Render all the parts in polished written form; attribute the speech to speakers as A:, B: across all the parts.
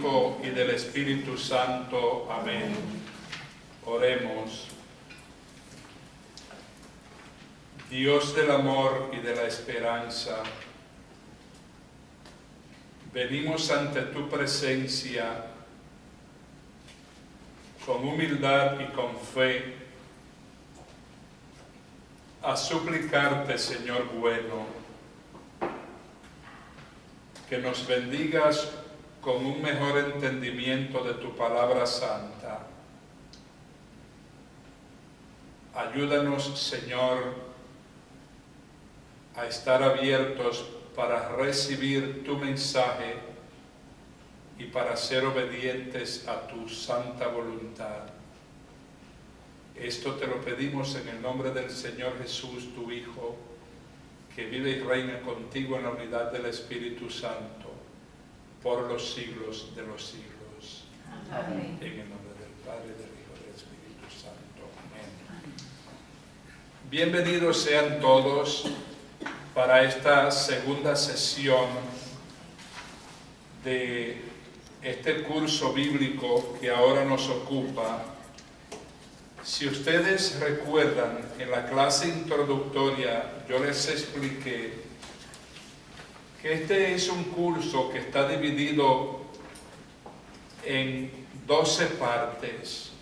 A: Hijo y del Espíritu Santo. Amén. Oremos. Dios del amor y de la esperanza, venimos ante tu presencia con humildad y con fe a suplicarte, Señor bueno, que nos bendigas con un mejor entendimiento de tu palabra santa. Ayúdanos, Señor, a estar abiertos para recibir tu mensaje y para ser obedientes a tu santa voluntad. Esto te lo pedimos en el nombre del Señor Jesús, tu Hijo, que vive y reina contigo en la unidad del Espíritu Santo, por los siglos de los siglos.
B: Amén.
A: En el nombre del Padre, del Hijo y del Espíritu Santo. Amén. Bienvenidos sean todos para esta segunda sesión de este curso bíblico que ahora nos ocupa. Si ustedes recuerdan, en la clase introductoria yo les expliqué que este es un curso que está dividido en 12 partes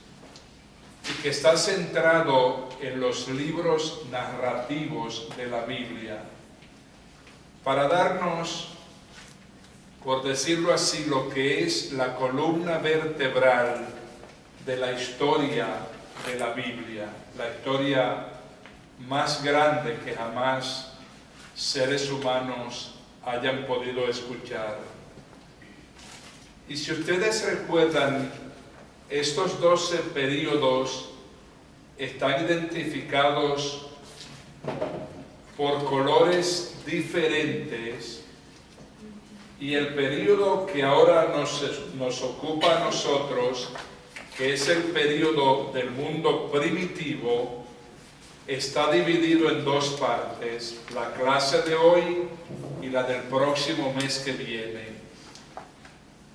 A: y que está centrado en los libros narrativos de la Biblia, para darnos, por decirlo así, lo que es la columna vertebral de la historia de la Biblia, la historia más grande que jamás seres humanos hayan podido escuchar. Y si ustedes recuerdan, estos 12 períodos están identificados por colores diferentes, y el período que ahora nos ocupa a nosotros, que es el período del mundo primitivo, está dividido en dos partes, la clase de hoy y la del próximo mes que viene.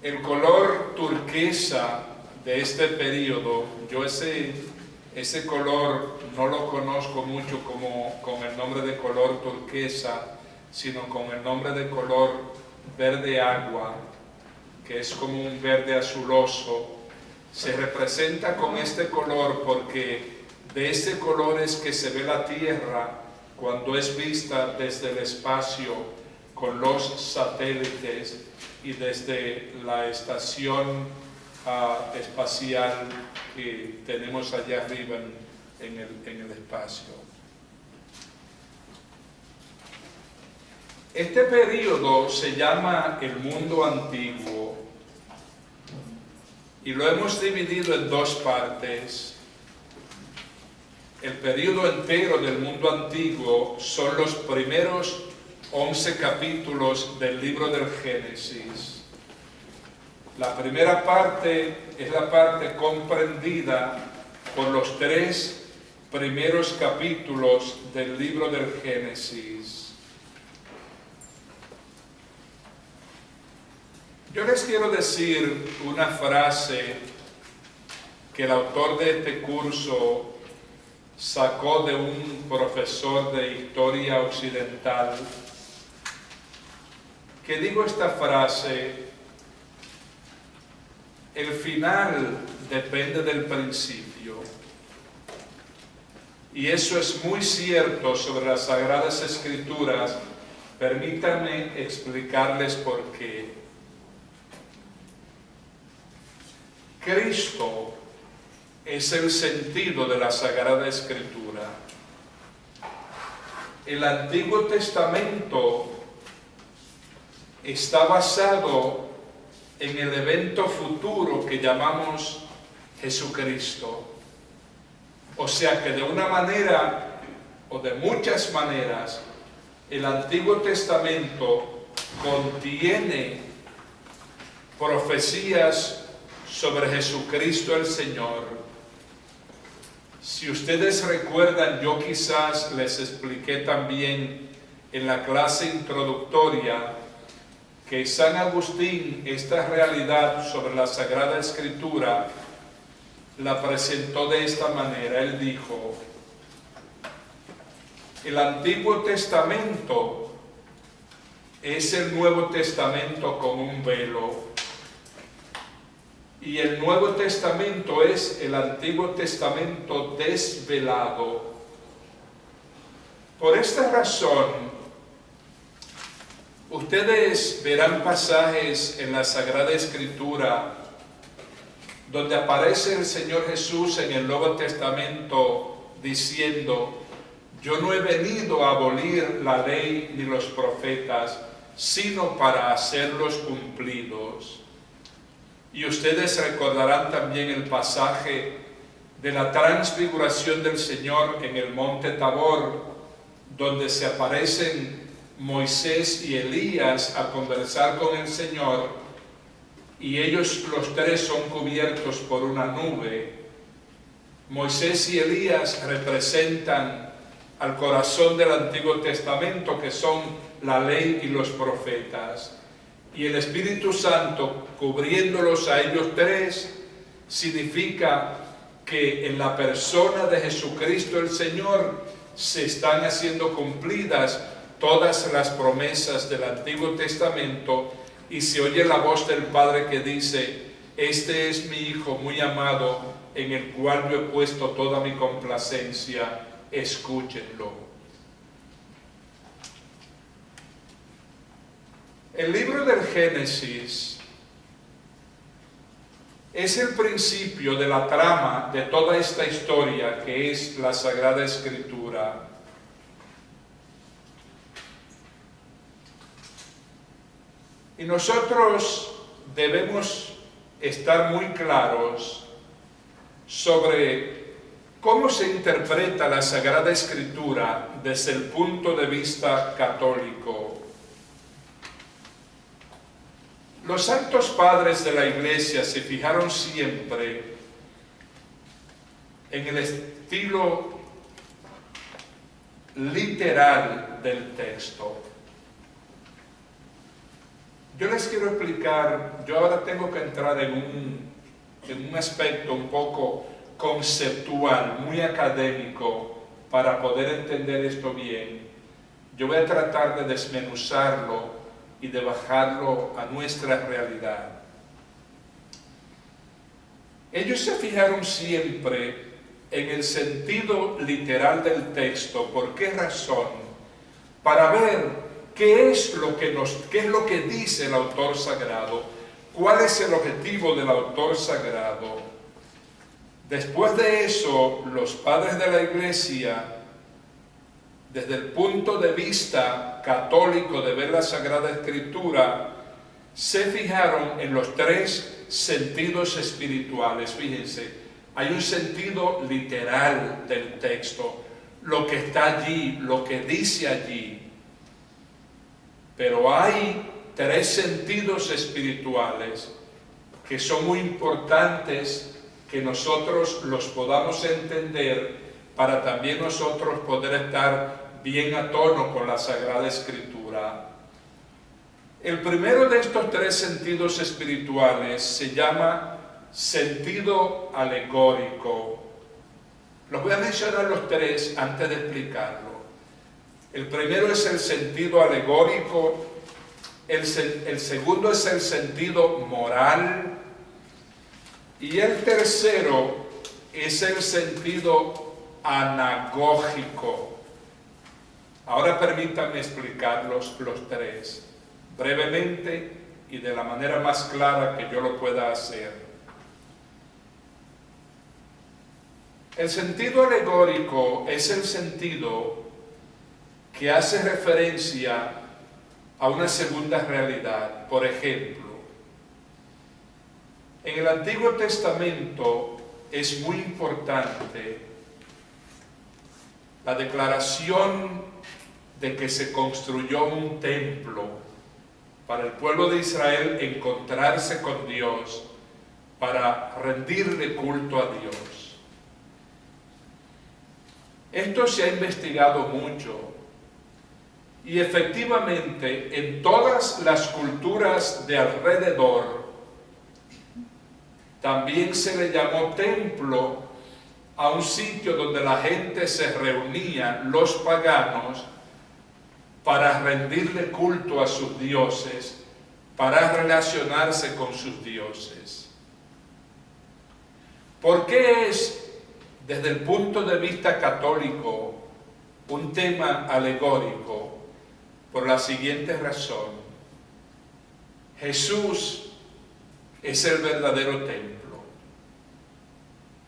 A: El color turquesa de este periodo, yo ese color no lo conozco mucho como con el nombre de color turquesa, sino con el nombre de color verde agua, que es como un verde azuloso. Se representa con este color porque de ese color es que se ve la Tierra cuando es vista desde el espacio con los satélites y desde la estación espacial que tenemos allá arriba en el espacio. Este periodo se llama el mundo antiguo y lo hemos dividido en dos partes. El periodo entero del mundo antiguo son los primeros 11 capítulos del libro del Génesis. La primera parte es la parte comprendida por los 3 primeros capítulos del libro del Génesis. Yo les quiero decir una frase que el autor de este curso sacó de un profesor de historia occidental, que digo esta frase: el final depende del principio. Y eso es muy cierto sobre las Sagradas Escrituras. Permítanme explicarles por qué. Cristo es el sentido de la Sagrada Escritura. El Antiguo Testamento está basado en el evento futuro que llamamos Jesucristo. O sea que de una manera o de muchas maneras el Antiguo Testamento contiene profecías sobre Jesucristo el Señor. Si ustedes recuerdan, yo quizás les expliqué también en la clase introductoria que San Agustín esta realidad sobre la Sagrada Escritura la presentó de esta manera. Él dijo: el Antiguo Testamento es el Nuevo Testamento con un velo, y el Nuevo Testamento es el Antiguo Testamento desvelado. Por esta razón, ustedes verán pasajes en la Sagrada Escritura donde aparece el Señor Jesús en el Nuevo Testamento diciendo: yo no he venido a abolir la ley ni los profetas, sino para hacerlos cumplidos. Y ustedes recordarán también el pasaje de la transfiguración del Señor en el monte Tabor, donde se aparecen Moisés y Elías a conversar con el Señor, y ellos los tres son cubiertos por una nube. Moisés y Elías representan al corazón del Antiguo Testamento, que son la ley y los profetas, y el Espíritu Santo cubriéndolos a ellos tres significa que en la persona de Jesucristo el Señor se están haciendo cumplidas todas las promesas del Antiguo Testamento, y se oye la voz del Padre que dice: este es mi Hijo muy amado, en el cual yo he puesto toda mi complacencia, escúchenlo. El libro del Génesis es el principio de la trama de toda esta historia que es la Sagrada Escritura. Y nosotros debemos estar muy claros sobre cómo se interpreta la Sagrada Escritura desde el punto de vista católico. Los santos padres de la Iglesia se fijaron siempre en el estilo literal del texto. Yo les quiero explicar, yo ahora tengo que entrar en un aspecto un poco conceptual, muy académico, para poder entender esto bien. Yo voy a tratar de desmenuzarlo y de bajarlo a nuestra realidad. Ellos se fijaron siempre en el sentido literal del texto. ¿Por qué razón? Para ver qué es lo que dice el autor sagrado, cuál es el objetivo del autor sagrado. Después de eso, los padres de la Iglesia, desde el punto de vista católico de ver la Sagrada Escritura, se fijaron en los tres sentidos espirituales. Fíjense, hay un sentido literal del texto, lo que está allí, lo que dice allí. Pero hay tres sentidos espirituales que son muy importantes que nosotros los podamos entender para también nosotros poder estar bien a tono con la Sagrada Escritura. El primero de estos tres sentidos espirituales se llama sentido alegórico. Los voy a mencionar los tres antes de explicarlo. El primero es el sentido alegórico, el segundo es el sentido moral, y el tercero es el sentido anagógico. Ahora permítanme explicarlos los tres, brevemente y de la manera más clara que yo lo pueda hacer. El sentido alegórico es el sentido que hace referencia a una segunda realidad. Por ejemplo, en el Antiguo Testamento es muy importante la declaración de que se construyó un templo para el pueblo de Israel encontrarse con Dios, para rendirle culto a Dios. Esto se ha investigado mucho Y efectivamente, en todas las culturas de alrededor, también se le llamó templo a un sitio donde la gente se reunía, los paganos, para rendirle culto a sus dioses, para relacionarse con sus dioses. ¿Por qué es, desde el punto de vista católico, un tema alegórico? Por la siguiente razón: Jesús es el verdadero templo.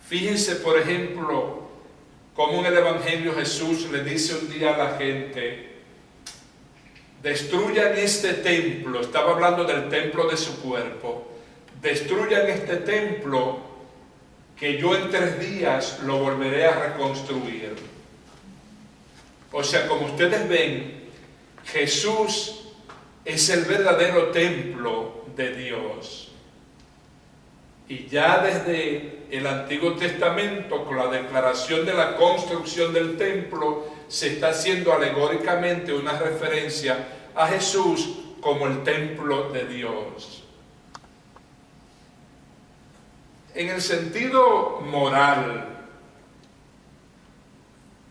A: Fíjense, por ejemplo, cómo en el Evangelio Jesús le dice un día a la gente: destruyan este templo. Estaba hablando del templo de su cuerpo. Destruyan este templo, que yo en 3 días lo volveré a reconstruir. O sea, como ustedes ven, Jesús es el verdadero templo de Dios. Y ya desde el Antiguo Testamento, con la declaración de la construcción del templo, se está haciendo alegóricamente una referencia a Jesús como el templo de Dios. En el sentido moral,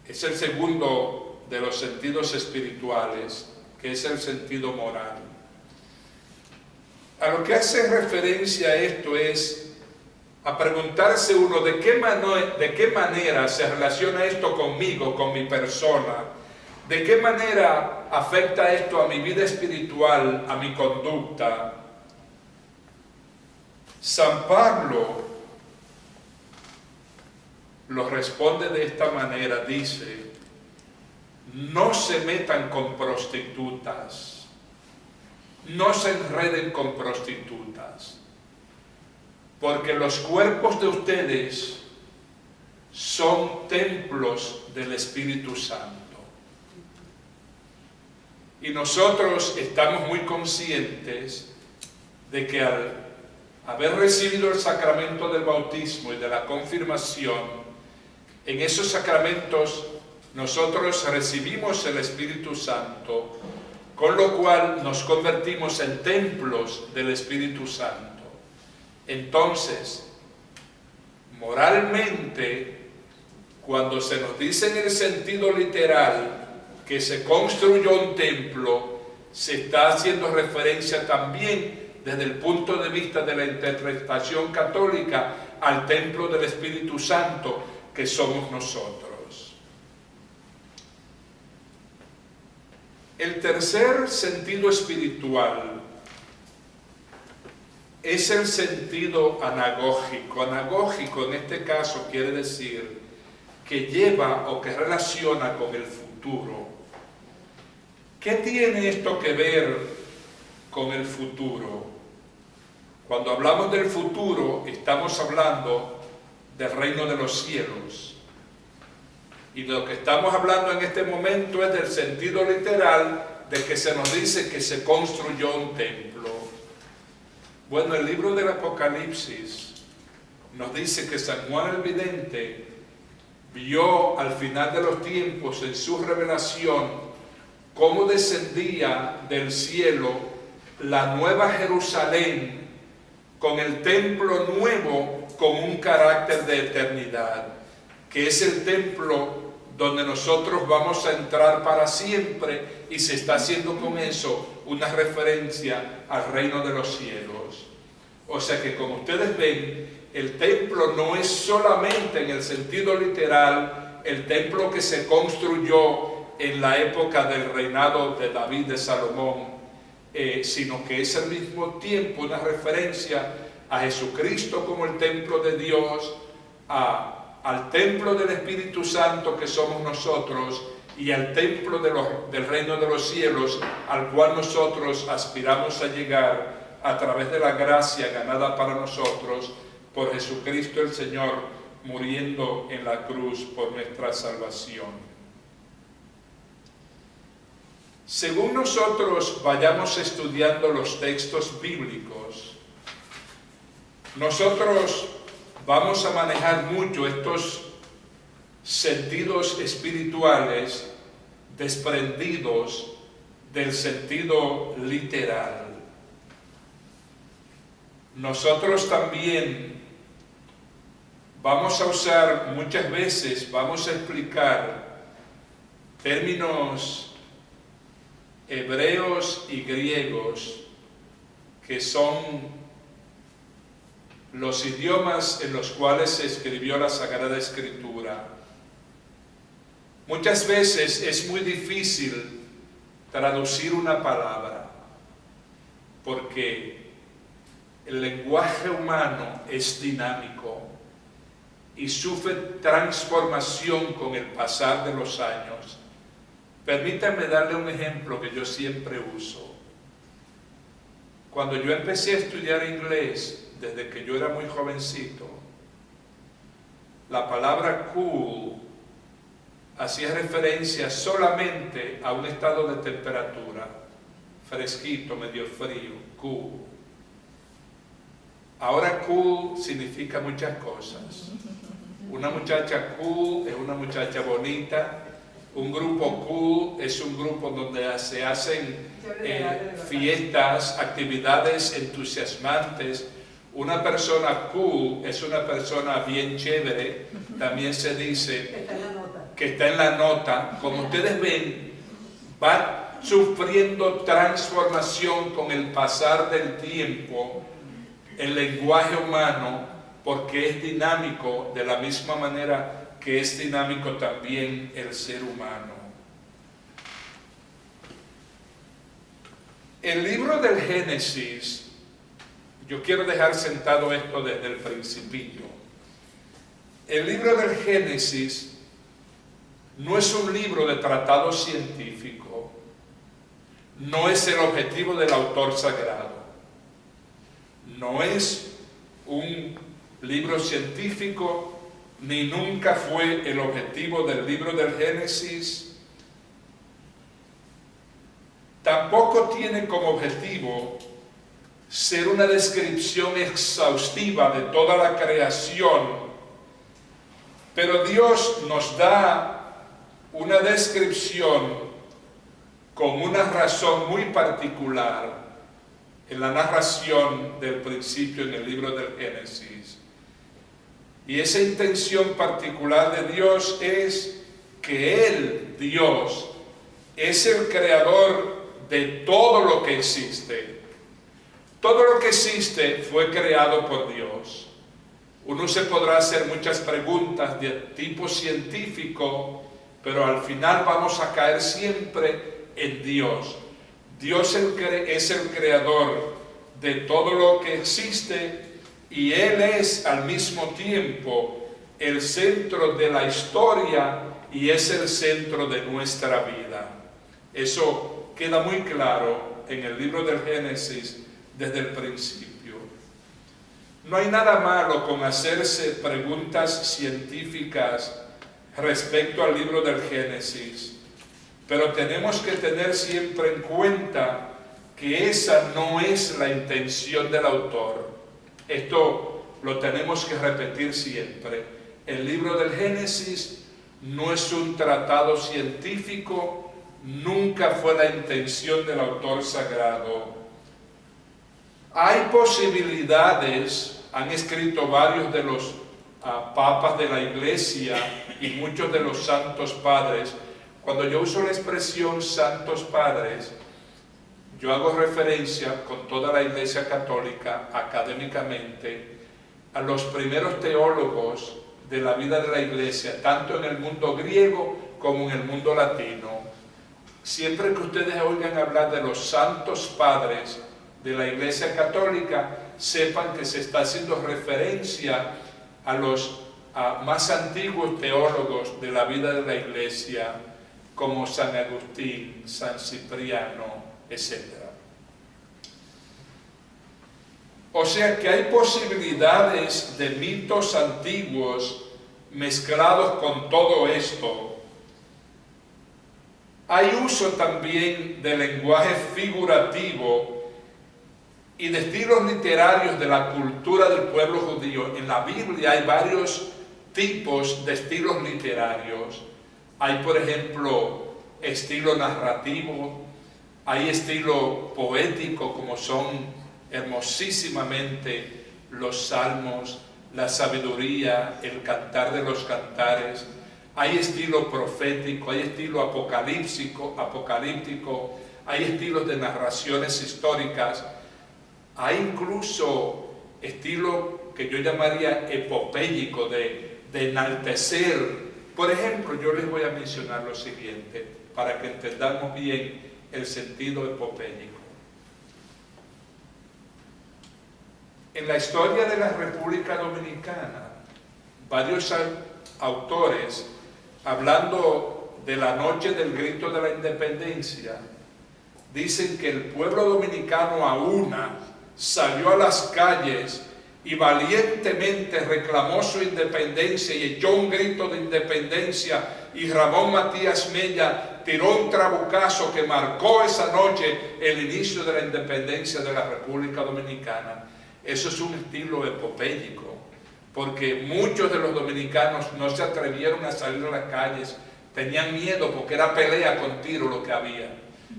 A: es el segundo de los sentidos espirituales, que es el sentido moral. A lo que hace referencia a esto es a preguntarse uno de qué manera se relaciona esto conmigo, con mi persona, de qué manera afecta esto a mi vida espiritual, a mi conducta. San Pablo lo responde de esta manera, dice: no se metan con prostitutas, no se enreden con prostitutas, porque los cuerpos de ustedes son templos del Espíritu Santo. Y nosotros estamos muy conscientes de que al haber recibido el sacramento del bautismo y de la confirmación, en esos sacramentos nosotros recibimos el Espíritu Santo, con lo cual nos convertimos en templos del Espíritu Santo. Entonces, moralmente, cuando se nos dice en el sentido literal que se construyó un templo, se está haciendo referencia también desde el punto de vista de la interpretación católica al templo del Espíritu Santo que somos nosotros. El tercer sentido espiritual es el sentido anagógico. Anagógico en este caso quiere decir que lleva o que relaciona con el futuro. ¿Qué tiene esto que ver con el futuro? Cuando hablamos del futuro, estamos hablando del reino de los cielos. Y de lo que estamos hablando en este momento es del sentido literal de que se nos dice que se construyó un templo. Bueno, el libro del Apocalipsis nos dice que San Juan el Vidente vio al final de los tiempos en su revelación cómo descendía del cielo la nueva Jerusalén con el templo nuevo con un carácter de eternidad, que es el templo donde nosotros vamos a entrar para siempre, y se está haciendo con eso una referencia al reino de los cielos. O sea que, como ustedes ven, el templo no es solamente en el sentido literal el templo que se construyó en la época del reinado de David, de Salomón, sino que es al mismo tiempo una referencia a Jesucristo como el templo de Dios, al templo del Espíritu Santo que somos nosotros, y al templo del reino de los cielos, al cual nosotros aspiramos a llegar a través de la gracia ganada para nosotros por Jesucristo el Señor, muriendo en la cruz por nuestra salvación. Según nosotros vayamos estudiando los textos bíblicos, nosotros vamos a manejar mucho estos sentidos espirituales desprendidos del sentido literal. Nosotros también vamos a usar muchas veces, vamos a explicar términos hebreos y griegos que son los idiomas en los cuales se escribió la Sagrada Escritura. Muchas veces es muy difícil traducir una palabra porque el lenguaje humano es dinámico y sufre transformación con el pasar de los años. Permítanme darle un ejemplo que yo siempre uso. Cuando yo empecé a estudiar inglés, desde que yo era muy jovencito, la palabra cool hacía referencia solamente a un estado de temperatura, fresquito, medio frío, cool. Ahora cool significa muchas cosas. Una muchacha cool es una muchacha bonita. Un grupo cool es un grupo donde se hacen fiestas, actividades entusiasmantes. Una persona cool es una persona bien chévere. También se dice que está en la nota. Como ustedes ven, va sufriendo transformación con el pasar del tiempo el lenguaje humano, porque es dinámico de la misma manera que es dinámico también el ser humano. El libro del Génesis, yo quiero dejar sentado esto desde el principio. El libro del Génesis no es un libro de tratado científico, no es el objetivo del autor sagrado, no es un libro científico, ni nunca fue el objetivo del libro del Génesis. Tampoco tiene como objetivo ser una descripción exhaustiva de toda la creación, pero Dios nos da una descripción con una razón muy particular en la narración del principio en el libro del Génesis. Y esa intención particular de Dios es que Él, Dios, es el creador de todo lo que existe. Todo lo que existe fue creado por Dios. Uno se podrá hacer muchas preguntas de tipo científico, pero al final vamos a caer siempre en Dios. Dios es el creador de todo lo que existe y Él es al mismo tiempo el centro de la historia y es el centro de nuestra vida. Eso queda muy claro en el libro del Génesis desde el principio. No hay nada malo con hacerse preguntas científicas respecto al libro del Génesis, pero tenemos que tener siempre en cuenta que esa no es la intención del autor. Esto lo tenemos que repetir siempre. El libro del Génesis no es un tratado científico, nunca fue la intención del autor sagrado. Hay posibilidades, han escrito varios de los papas de la Iglesia y muchos de los santos padres. Cuando yo uso la expresión santos padres, yo hago referencia con toda la Iglesia Católica, académicamente, a los primeros teólogos de la vida de la Iglesia, tanto en el mundo griego como en el mundo latino. Siempre que ustedes oigan hablar de los santos padres de la Iglesia Católica, sepan que se está haciendo referencia a los más antiguos teólogos de la vida de la Iglesia, como San Agustín, San Cipriano, etc. O sea que hay posibilidades de mitos antiguos mezclados con todo esto. Hay uso también de lenguaje figurativo y de estilos literarios de la cultura del pueblo judío. En la Biblia hay varios tipos de estilos literarios. Hay, por ejemplo, estilo narrativo, hay estilo poético como son hermosísimamente los salmos, la sabiduría, el cantar de los cantares. Hay estilo profético, hay estilo apocalíptico, hay estilos de narraciones históricas, hay incluso estilo que yo llamaría epopéyico, de enaltecer. Por ejemplo, yo les voy a mencionar lo siguiente, para que entendamos bien el sentido epopéyico. En la historia de la República Dominicana, varios autores, hablando de la noche del grito de la independencia, dicen que el pueblo dominicano a una salió a las calles y valientemente reclamó su independencia y echó un grito de independencia, y Ramón Matías Mella tiró un trabucazo que marcó esa noche el inicio de la independencia de la República Dominicana. Eso es un estilo epopéyico, porque muchos de los dominicanos no se atrevieron a salir a las calles, tenían miedo porque era pelea con tiro lo que había,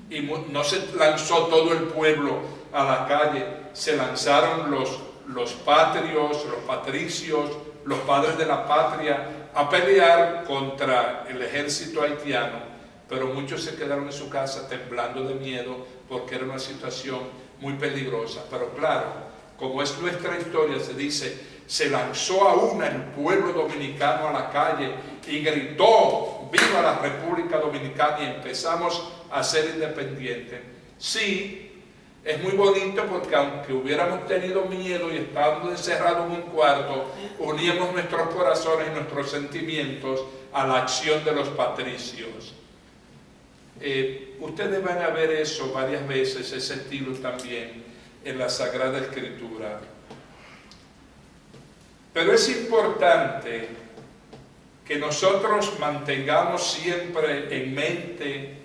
A: y no se lanzó todo el pueblo a la calle, se lanzaron los patrios, los patricios, los padres de la patria a pelear contra el ejército haitiano, pero muchos se quedaron en su casa temblando de miedo porque era una situación muy peligrosa. Pero claro, como es nuestra historia, se dice, se lanzó a una el pueblo dominicano a la calle y gritó, ¡viva la República Dominicana!, y empezamos a ser independientes. Sí, es muy bonito porque aunque hubiéramos tenido miedo y estábamos encerrados en un cuarto, uníamos nuestros corazones y nuestros sentimientos a la acción de los patricios. Ustedes van a ver eso varias veces, ese estilo también en la Sagrada Escritura. Pero es importante que nosotros mantengamos siempre en mente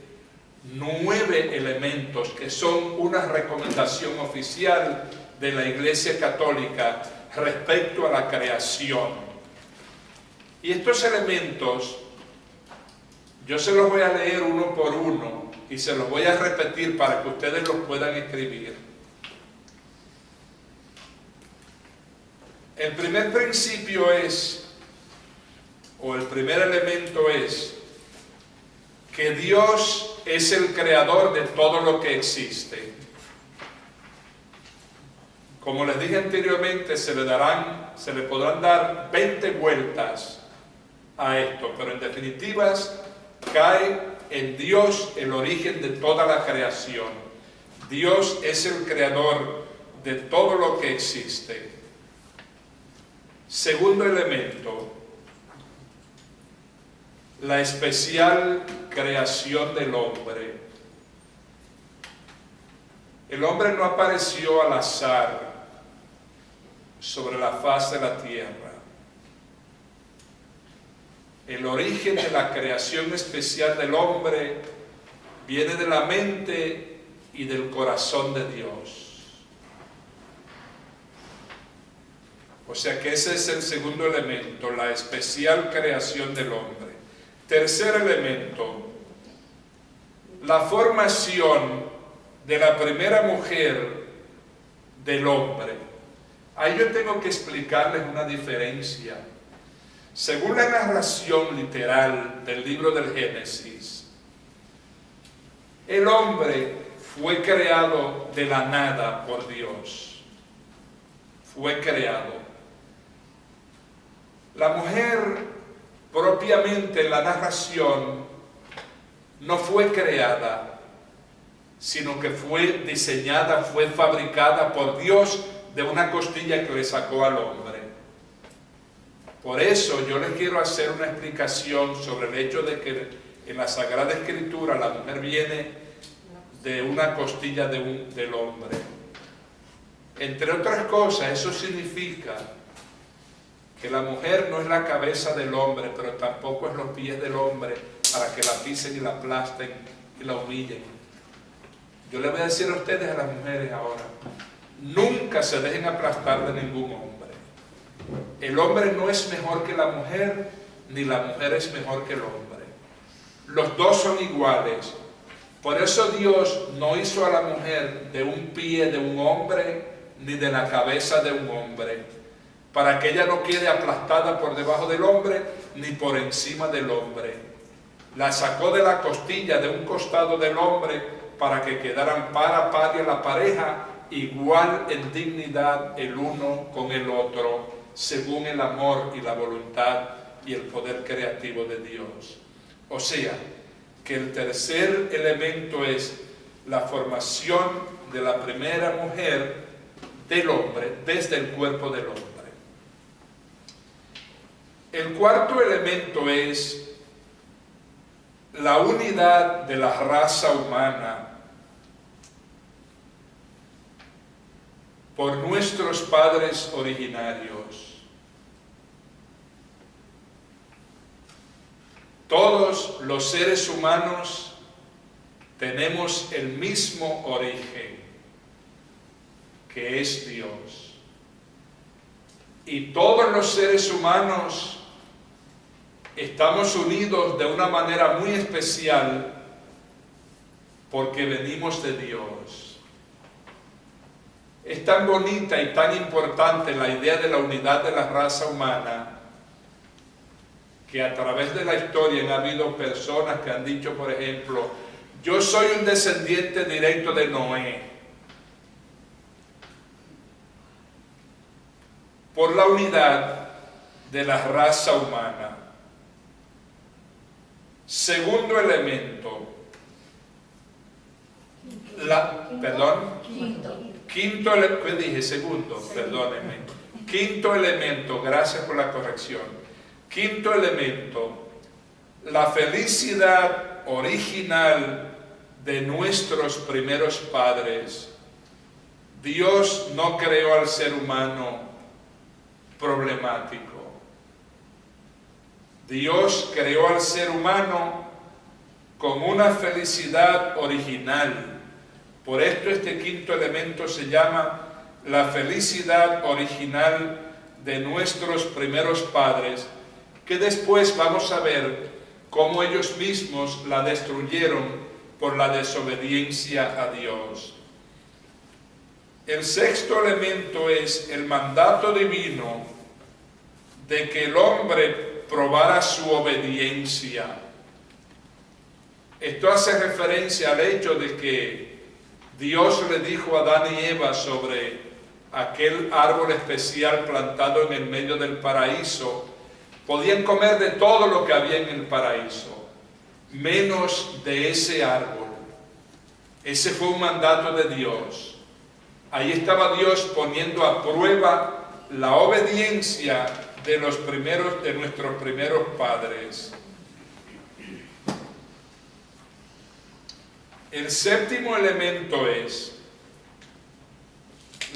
A: 9 elementos que son una recomendación oficial de la Iglesia Católica respecto a la creación. Y estos elementos yo se los voy a leer uno por uno y se los voy a repetir para que ustedes los puedan escribir. El primer principio es, o el primer elemento es, que Dios es el creador de todo lo que existe. Como les dije anteriormente, se le podrán dar 20 vueltas a esto, pero en definitivas cae en Dios el origen de toda la creación. Dios es el creador de todo lo que existe. Segundo elemento, la especial creación del hombre. El hombre no apareció al azar sobre la faz de la tierra. El origen de la creación especial del hombre viene de la mente y del corazón de Dios. O sea que ese es el segundo elemento, la especial creación del hombre. Tercer elemento, la formación de la primera mujer del hombre. Ahí yo tengo que explicarles una diferencia. Según la narración literal del libro del Génesis, el hombre fue creado de la nada por Dios. Fue creado. La mujer, propiamente en la narración, no fue creada, sino que fue diseñada, fue fabricada por Dios de una costilla que le sacó al hombre. Por eso yo les quiero hacer una explicación sobre el hecho de que en la Sagrada Escritura la mujer viene de una costilla del hombre. Entre otras cosas, eso significa que la mujer no es la cabeza del hombre, pero tampoco es los pies del hombre para que la pisen y la aplasten y la humillen. Yo le voy a decir a ustedes, a las mujeres ahora, nunca se dejen aplastar de ningún hombre. El hombre no es mejor que la mujer, ni la mujer es mejor que el hombre. Los dos son iguales. Por eso Dios no hizo a la mujer de un pie de un hombre ni de la cabeza de un hombre, para que ella no quede aplastada por debajo del hombre ni por encima del hombre. La sacó de la costilla de un costado del hombre para que quedaran par a par la pareja, igual en dignidad el uno con el otro, según el amor y la voluntad y el poder creativo de Dios. O sea, que el tercer elemento es la formación de la primera mujer del hombre, desde el cuerpo del hombre. El cuarto elemento es la unidad de la raza humana por nuestros padres originarios. Todos los seres humanos tenemos el mismo origen, que es Dios. Y todos los seres humanos estamos unidos de una manera muy especial porque venimos de Dios. Es tan bonita y tan importante la idea de la unidad de la raza humana que a través de la historia han habido personas que han dicho, por ejemplo, yo soy un descendiente directo de Noé. Por la unidad de la raza humana. Segundo elemento, quinto elemento, ¿qué dije? Segundo, perdónenme. Quinto elemento, gracias por la corrección. Quinto elemento, la felicidad original de nuestros primeros padres. Dios no creó al ser humano problemático. Dios creó al ser humano con una felicidad original. Por esto este quinto elemento se llama la felicidad original de nuestros primeros padres, que después vamos a ver cómo ellos mismos la destruyeron por la desobediencia a Dios. El sexto elemento es el mandato divino de que el hombre probara su obediencia. Esto hace referencia al hecho de que Dios le dijo a Adán y Eva sobre aquel árbol especial plantado en el medio del paraíso. Podían comer de todo lo que había en el paraíso, menos de ese árbol. Ese fue un mandato de Dios. Ahí estaba Dios poniendo a prueba la obediencia de nuestros primeros padres. El séptimo elemento es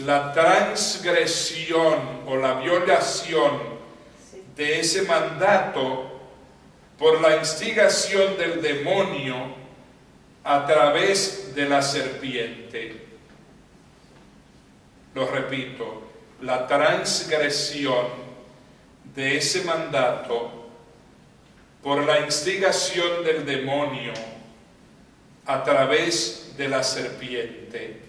A: la transgresión o la violación de ese mandato por la instigación del demonio a través de la serpiente. Lo repito, la transgresión de ese mandato por la instigación del demonio a través de la serpiente.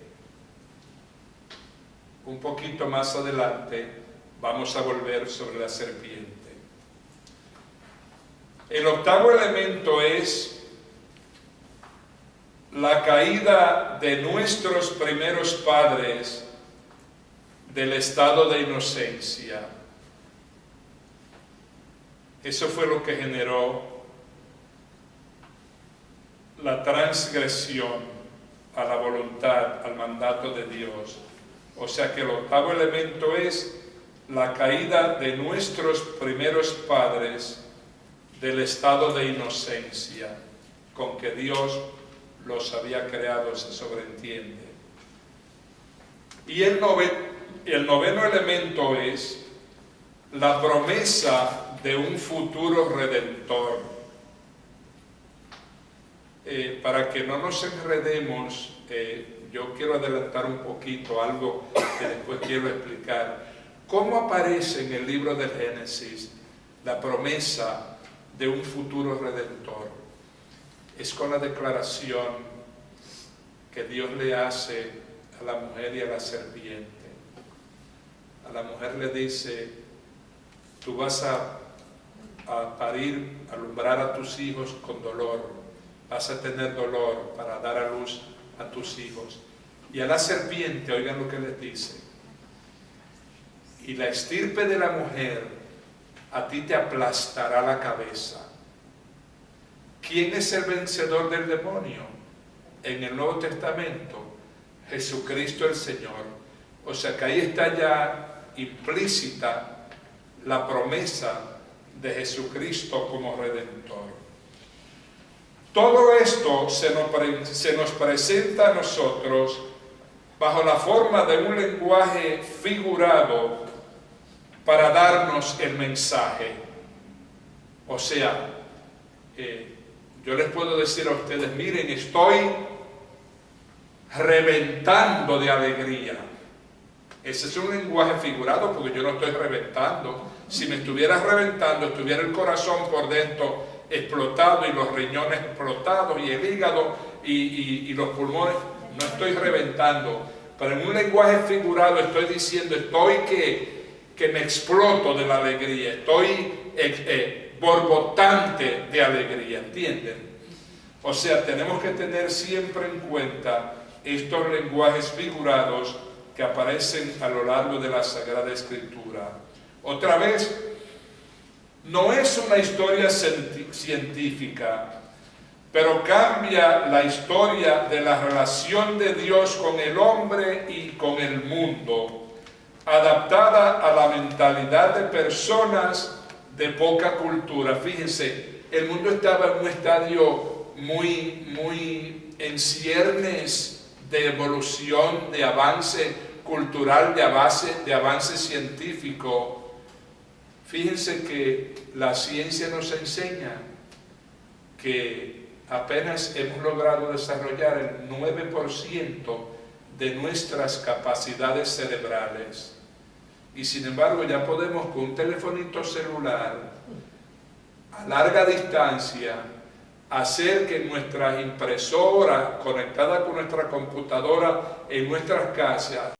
A: Un poquito más adelante vamos a volver sobre la serpiente. El octavo elemento es la caída de nuestros primeros padres del estado de inocencia. Eso fue lo que generó la transgresión a la voluntad, al mandato de Dios. O sea que el octavo elemento es la caída de nuestros primeros padres del estado de inocencia con que Dios los había creado, se sobreentiende. Y el noveno elemento es la promesa de un futuro redentor. Para que no nos enredemos, yo quiero adelantar un poquito algo que después quiero explicar. ¿Cómo aparece en el libro del Génesis la promesa de un futuro redentor? Es con la declaración que Dios le hace a la mujer y a la serpiente. A la mujer le dice: tú vas a parir, a alumbrar a tus hijos con dolor, vas a tener dolor para dar a luz a tus hijos. Y a la serpiente, oigan lo que les dice: y la estirpe de la mujer a ti te aplastará la cabeza. ¿Quién es el vencedor del demonio? En el Nuevo Testamento, Jesucristo el Señor. O sea que ahí está ya implícita la promesa de Jesucristo como Redentor. Todo esto se nos presenta a nosotros bajo la forma de un lenguaje figurado para darnos el mensaje. O sea, yo les puedo decir a ustedes: miren, estoy reventando de alegría. Ese es un lenguaje figurado, porque yo no estoy reventando. Si me estuviera reventando, estuviera el corazón por dentro explotado y los riñones explotados y el hígado y los pulmones. No estoy reventando, pero en un lenguaje figurado estoy diciendo: estoy que me exploto de la alegría, estoy borbotante de alegría, ¿entienden? O sea, tenemos que tener siempre en cuenta estos lenguajes figurados que aparecen a lo largo de la Sagrada Escritura. Otra vez, no es una historia científica, pero cambia la historia de la relación de Dios con el hombre y con el mundo, adaptada a la mentalidad de personas de poca cultura. Fíjense, el mundo estaba en un estadio muy en ciernes de evolución, de avance cultural, de avance científico. Fíjense que la ciencia nos enseña que apenas hemos logrado desarrollar el 9% de nuestras capacidades cerebrales. Y sin embargo ya podemos con un telefonito celular a larga distancia hacer que nuestra impresora conectada con nuestra computadora en nuestras casas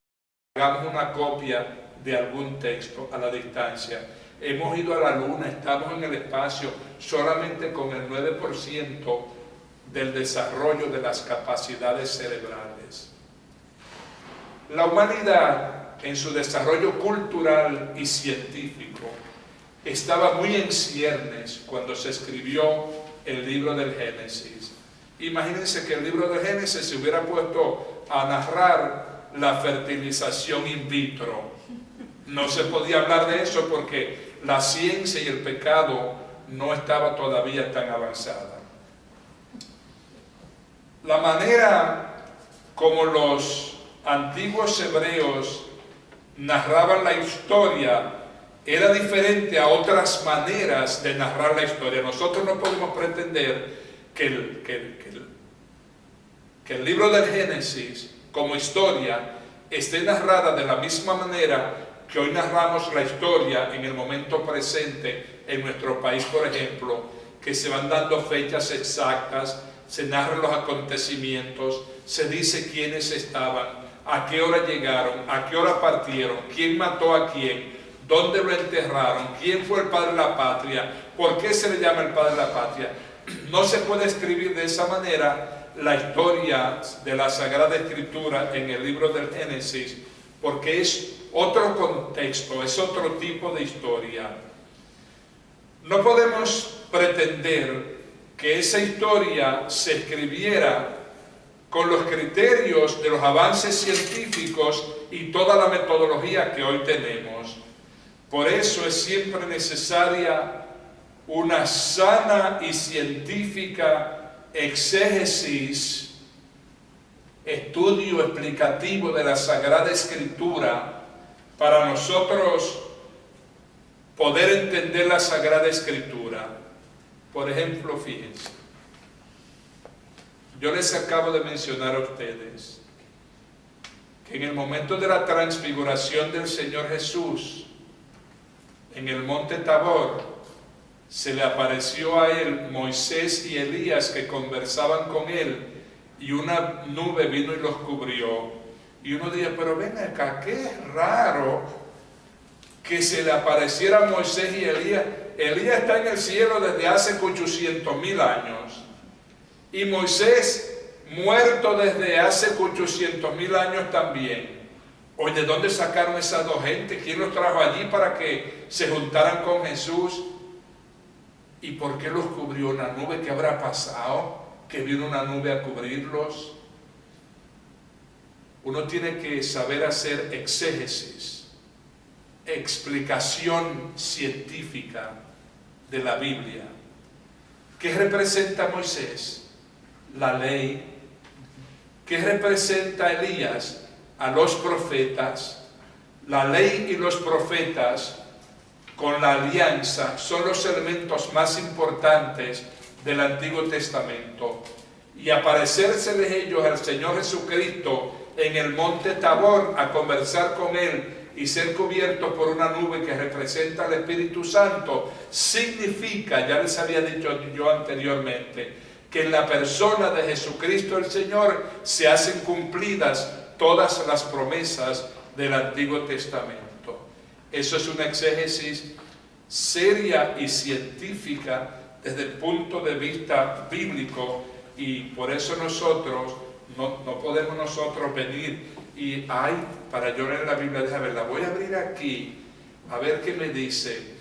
A: hagamos una copia de algún texto a la distancia. Hemos ido a la luna, estamos en el espacio solamente con el 9% del desarrollo de las capacidades cerebrales. La humanidad, en su desarrollo cultural y científico, estaba muy en ciernes cuando se escribió el libro del Génesis. Imagínense que el libro del Génesis se hubiera puesto a narrar la fertilización in vitro. No se podía hablar de eso porque la ciencia y el pecado no estaba todavía tan avanzada. La manera como los antiguos hebreos narraban la historia era diferente a otras maneras de narrar la historia. Nosotros no podemos pretender que el libro del Génesis como historia esté narrada de la misma manera que hoy narramos la historia en el momento presente en nuestro país, por ejemplo, que se van dando fechas exactas, se narran los acontecimientos, se dice quiénes estaban, a qué hora llegaron, a qué hora partieron, quién mató a quién, dónde lo enterraron, quién fue el padre de la patria, por qué se le llama el padre de la patria. No se puede escribir de esa manera la historia de la Sagrada Escritura en el libro del Génesis, porque es otro contexto, es otro tipo de historia. No podemos pretender que esa historia se escribiera con los criterios de los avances científicos y toda la metodología que hoy tenemos. Por eso es siempre necesaria una sana y científica exégesis, estudio explicativo de la Sagrada Escritura, para nosotros poder entender la Sagrada Escritura. Por ejemplo, fíjense, yo les acabo de mencionar a ustedes que en el momento de la transfiguración del Señor Jesús en el monte Tabor, se le apareció a él Moisés y Elías, que conversaban con él y una nube vino y los cubrió. Y uno dice, pero ven acá, qué raro que se le aparecieran Moisés y Elías. Elías está en el cielo desde hace 800.000 años. Y Moisés muerto desde hace 800.000 años también. Oye, ¿de dónde sacaron esas dos gentes? ¿Quién los trajo allí para que se juntaran con Jesús? ¿Y por qué los cubrió una nube? ¿Qué habrá pasado? ¿Que vino una nube a cubrirlos? Uno tiene que saber hacer exégesis, explicación científica de la Biblia. ¿Qué representa Moisés? La ley. ¿Qué representa Elías? A los profetas. La ley y los profetas con la alianza son los elementos más importantes del Antiguo Testamento. Y aparecérseles ellos al Señor Jesucristo en el monte Tabor a conversar con Él y ser cubiertos por una nube que representa al Espíritu Santo, significa, ya les había dicho yo anteriormente, que en la persona de Jesucristo el Señor se hacen cumplidas todas las promesas del Antiguo Testamento. Eso es una exégesis seria y científica desde el punto de vista bíblico, y por eso nosotros no podemos nosotros venir y para yo leer la Biblia, déjame verla, voy a abrir aquí a ver qué me dice.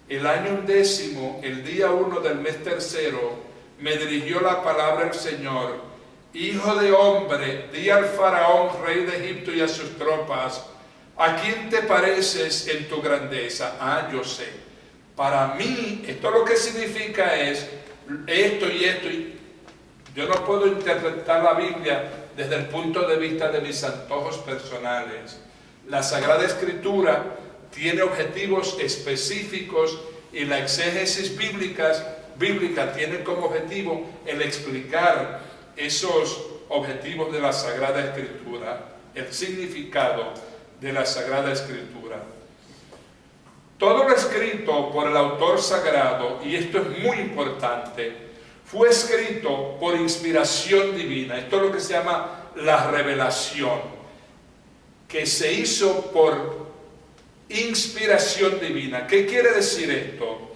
A: El año 10, el día 1 del mes 3, me dirigió la palabra del Señor: Hijo de hombre, di al faraón, rey de Egipto, y a sus tropas, ¿a quién te pareces en tu grandeza? Yo sé. Para mí, esto lo que significa es esto y esto. Yo no puedo interpretar la Biblia desde el punto de vista de mis antojos personales. La Sagrada Escritura tiene objetivos específicos y la exégesis bíblica tiene como objetivo el explicar esos objetivos de la Sagrada Escritura, el significado de la Sagrada Escritura. Todo lo escrito por el autor sagrado, y esto es muy importante, fue escrito por inspiración divina. Esto es lo que se llama la revelación, que se hizo por inspiración divina. ¿Qué quiere decir esto?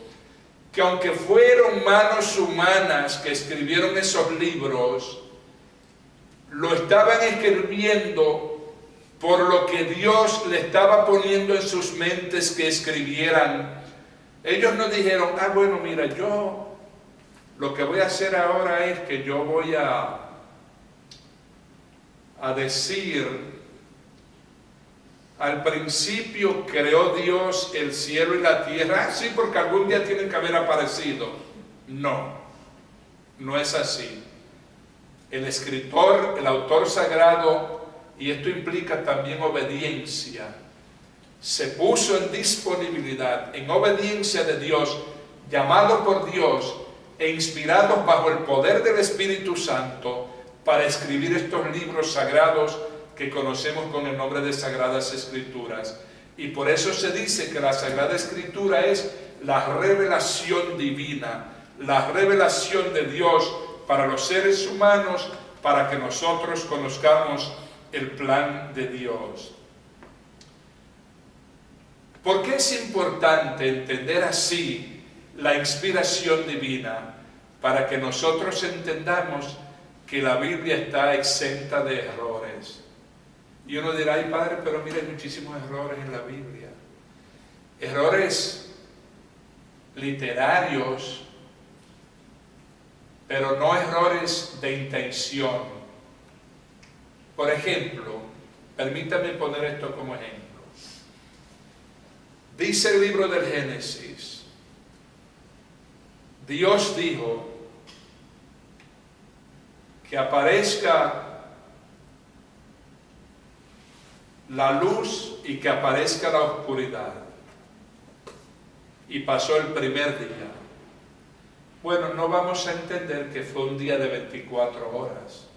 A: Que aunque fueron manos humanas que escribieron esos libros, lo estaban escribiendo por lo que Dios le estaba poniendo en sus mentes que escribieran. Ellos no dijeron, bueno, mira, yo lo que voy a hacer ahora es que yo voy a decir, al principio creó Dios el cielo y la tierra, sí, porque algún día tienen que haber aparecido. No es así. El escritor, el autor sagrado, y esto implica también obediencia, se puso en disponibilidad, en obediencia de Dios, llamado por Dios e inspirados bajo el poder del Espíritu Santo para escribir estos libros sagrados que conocemos con el nombre de Sagradas Escrituras. Y por eso se dice que la Sagrada Escritura es la revelación divina, la revelación de Dios para los seres humanos, para que nosotros conozcamos el plan de Dios. ¿Por qué es importante entender así la inspiración divina? Para que nosotros entendamos que la Biblia está exenta de errores. Y uno dirá, ay padre, pero mira, hay muchísimos errores en la Biblia. Errores literarios, pero no errores de intención. Por ejemplo, permítame poner esto como ejemplo. Dice el libro del Génesis, Dios dijo que aparezca la luz y que aparezca la oscuridad. Y pasó el primer día. Bueno, no vamos a entender que fue un día de 24 horas.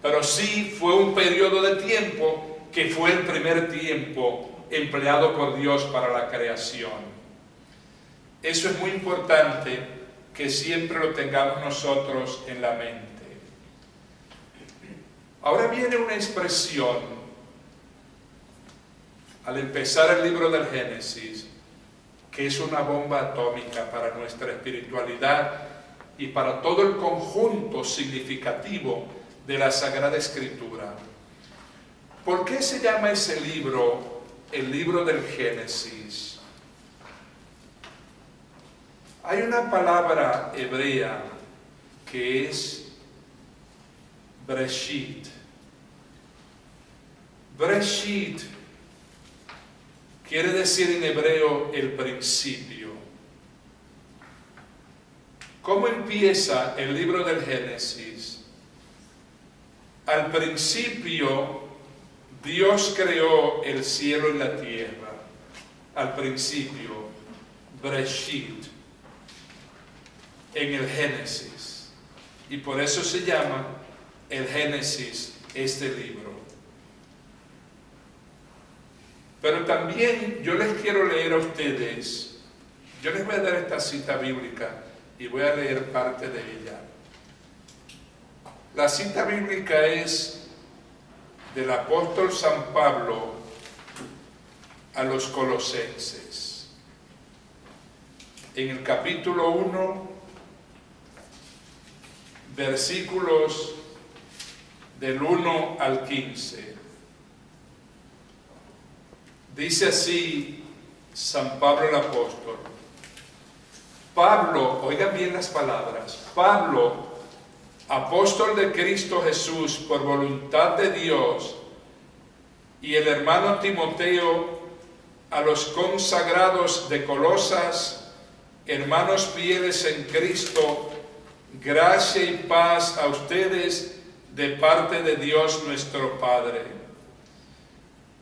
A: Pero sí fue un periodo de tiempo que fue el primer tiempo empleado por Dios para la creación. Eso es muy importante que siempre lo tengamos nosotros en la mente. Ahora viene una expresión al empezar el libro del Génesis, que es una bomba atómica para nuestra espiritualidad y para todo el conjunto significativo de la Sagrada Escritura. ¿Por qué se llama ese libro el libro del Génesis? Hay una palabra hebrea que es Breshit. Breshit quiere decir en hebreo el principio. ¿Cómo empieza el libro del Génesis? Al principio Dios creó el cielo y la tierra. Al principio, Breshit, en el Génesis. Y por eso se llama el Génesis este libro. Pero también yo les quiero leer a ustedes, yo les voy a dar esta cita bíblica y voy a leer parte de ella. La cita bíblica es del apóstol San Pablo a los Colosenses. En el capítulo 1, versículos del 1 al 15. Dice así San Pablo el apóstol. Pablo, oigan bien las palabras, Pablo, apóstol de Cristo Jesús por voluntad de Dios, y el hermano Timoteo, a los consagrados de Colosas, hermanos fieles en Cristo, gracia y paz a ustedes de parte de Dios nuestro Padre.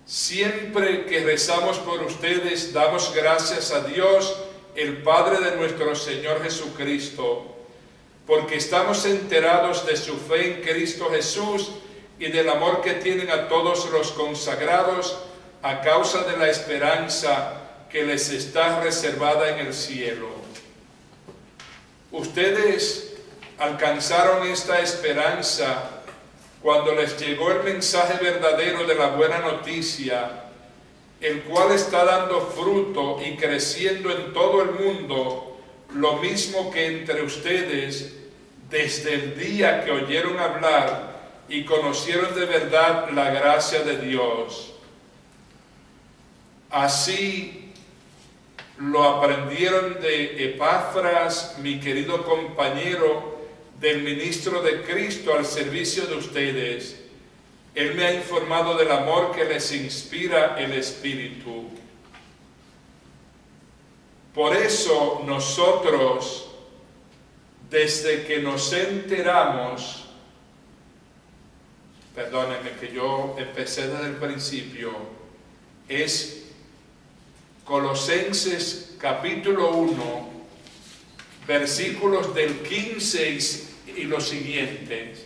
A: Siempre que rezamos por ustedes, damos gracias a Dios, el Padre de nuestro Señor Jesucristo, porque estamos enterados de su fe en Cristo Jesús y del amor que tienen a todos los consagrados a causa de la esperanza que les está reservada en el cielo. Ustedes alcanzaron esta esperanza cuando les llegó el mensaje verdadero de la buena noticia, el cual está dando fruto y creciendo en todo el mundo, lo mismo que entre ustedes, desde el día que oyeron hablar y conocieron de verdad la gracia de Dios. Así lo aprendieron de Epafras, mi querido compañero, del ministro de Cristo al servicio de ustedes. Él me ha informado del amor que les inspira el Espíritu. Por eso nosotros, desde que nos enteramos, perdónenme que yo empecé desde el principio, es Colosenses capítulo 1, versículos del 15 y los siguientes,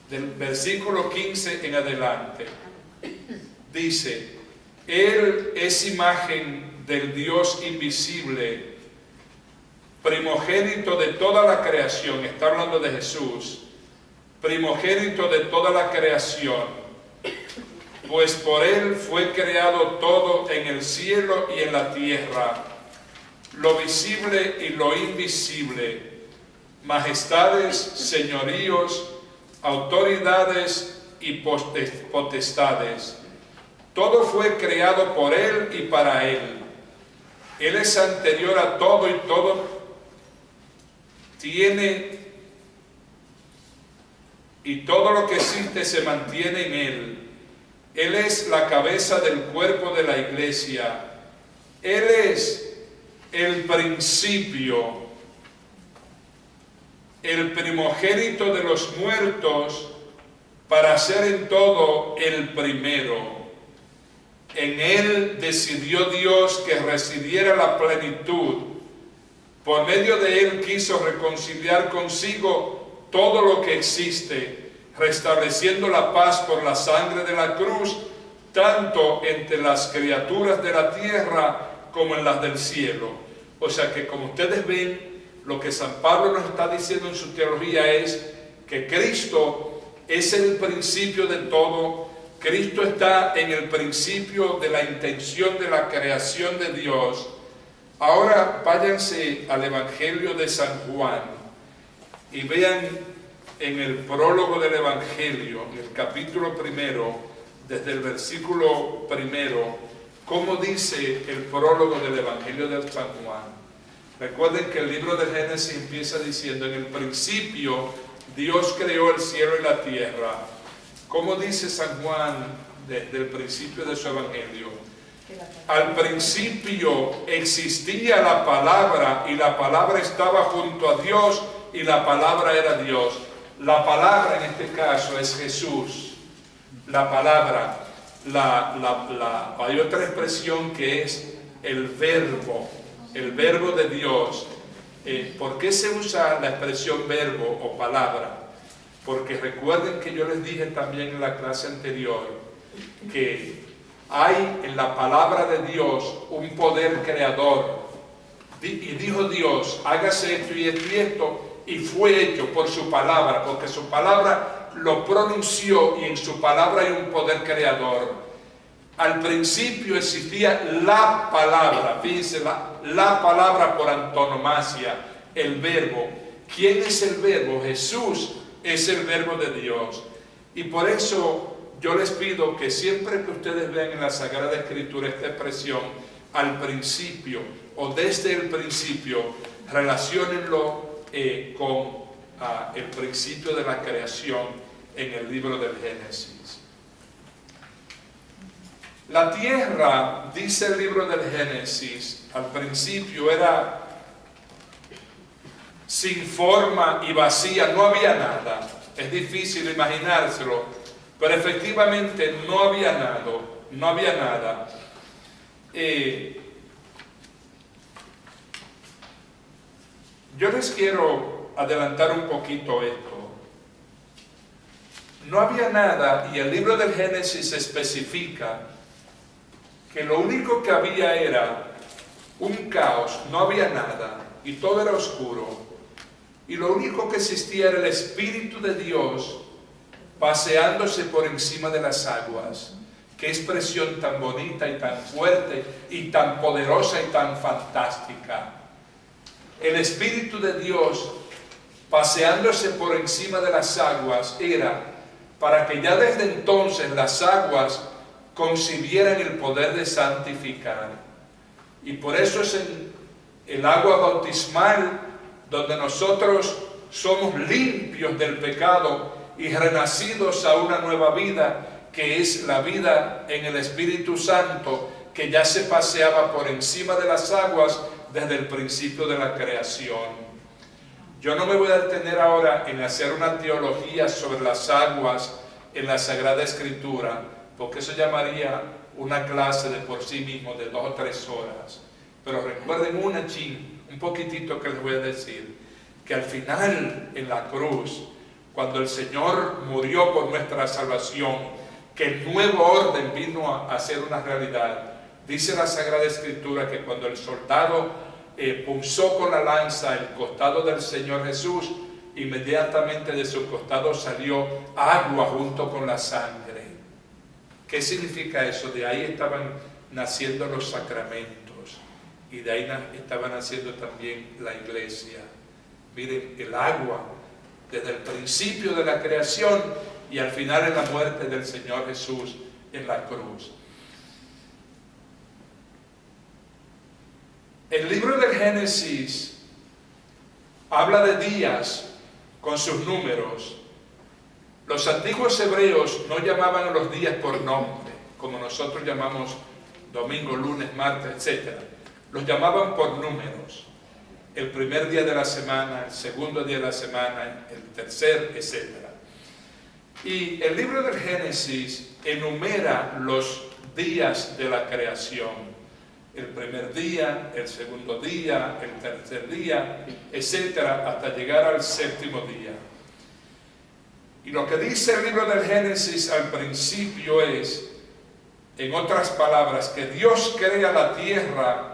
A: del versículo 15 en adelante, dice: Él es imagen del Dios invisible, primogénito de toda la creación. Está hablando de Jesús, primogénito de toda la creación, pues por Él fue creado todo en el cielo y en la tierra, lo visible y lo invisible, majestades, señoríos, autoridades y potestades. Todo fue creado por Él y para Él. Él es anterior a todo y todo tiene, y todo lo que existe se mantiene en Él. Él es la cabeza del cuerpo de la iglesia. Él es el principio, el primogénito de los muertos, para ser en todo el primero. En Él decidió Dios que residiera la plenitud. Por medio de Él quiso reconciliar consigo todo lo que existe, restableciendo la paz por la sangre de la cruz, tanto entre las criaturas de la tierra como en las del cielo. O sea que, como ustedes ven, lo que San Pablo nos está diciendo en su teología es que Cristo es el principio de todo. Cristo está en el principio de la intención de la creación de Dios. Ahora váyanse al Evangelio de San Juan y vean en el prólogo del Evangelio, en el capítulo primero, desde el versículo primero, cómo dice el prólogo del Evangelio de San Juan. Recuerden que el libro de Génesis empieza diciendo: en el principio Dios creó el cielo y la tierra. ¿Cómo dice San Juan desde el principio de su Evangelio? Al principio existía la palabra, y la palabra estaba junto a Dios, y la palabra era Dios. La palabra en este caso es Jesús. La palabra, hay otra expresión que es el verbo de Dios. ¿Por qué se usa la expresión verbo o palabra? Porque recuerden que yo les dije también en la clase anterior que hay en la palabra de Dios un poder creador. Y dijo Dios: hágase esto y esto y esto, y fue hecho por su palabra, porque su palabra lo pronunció, y en su palabra hay un poder creador. Al principio existía la palabra, fíjense, la palabra por antonomasia, el verbo. ¿Quién es el verbo? Jesús es el verbo de Dios. Y por eso yo les pido que siempre que ustedes vean en la Sagrada Escritura esta expresión, al principio o desde el principio, relaciónenlo con el principio de la creación en el libro del Génesis. La tierra, dice el libro del Génesis, al principio era sin forma y vacía, no había nada. Es difícil imaginárselo, pero efectivamente no había nada. Yo les quiero adelantar un poquito esto. No había nada, y el libro del Génesis especifica que lo único que había era un caos, no había nada, y todo era oscuro. Y lo único que existía era el Espíritu de Dios paseándose por encima de las aguas. Qué expresión tan bonita y tan fuerte y tan poderosa y tan fantástica. El Espíritu de Dios paseándose por encima de las aguas era para que ya desde entonces las aguas concibieran el poder de santificar. Y por eso es en el agua bautismal donde nosotros somos limpios del pecado y renacidos a una nueva vida, que es la vida en el Espíritu Santo, que ya se paseaba por encima de las aguas desde el principio de la creación. Yo no me voy a detener ahora en hacer una teología sobre las aguas en la Sagrada Escritura, porque eso llamaría una clase de por sí mismo de 2 o 3 horas. Pero recuerden un poquitito que les voy a decir, que al final en la cruz, cuando el Señor murió por nuestra salvación, que el nuevo orden vino a ser una realidad. Dice la Sagrada Escritura que cuando el soldado punzó con la lanza el costado del Señor Jesús, inmediatamente de su costado salió agua junto con la sangre. ¿Qué significa eso? De ahí estaban naciendo los sacramentos, y de ahí estaba naciendo también la iglesia. Miren, el agua desde el principio de la creación y al final en la muerte del Señor Jesús en la cruz. El libro del Génesis habla de días con sus números. Los antiguos hebreos no llamaban a los días por nombre, como nosotros llamamos domingo, lunes, martes, etc. Los llamaban por números. El primer día de la semana, el segundo día de la semana, el tercer, etc. Y el libro del Génesis enumera los días de la creación. El primer día, el segundo día, el tercer día, etc., hasta llegar al séptimo día. Y lo que dice el libro del Génesis al principio es, en otras palabras, que Dios crea la tierra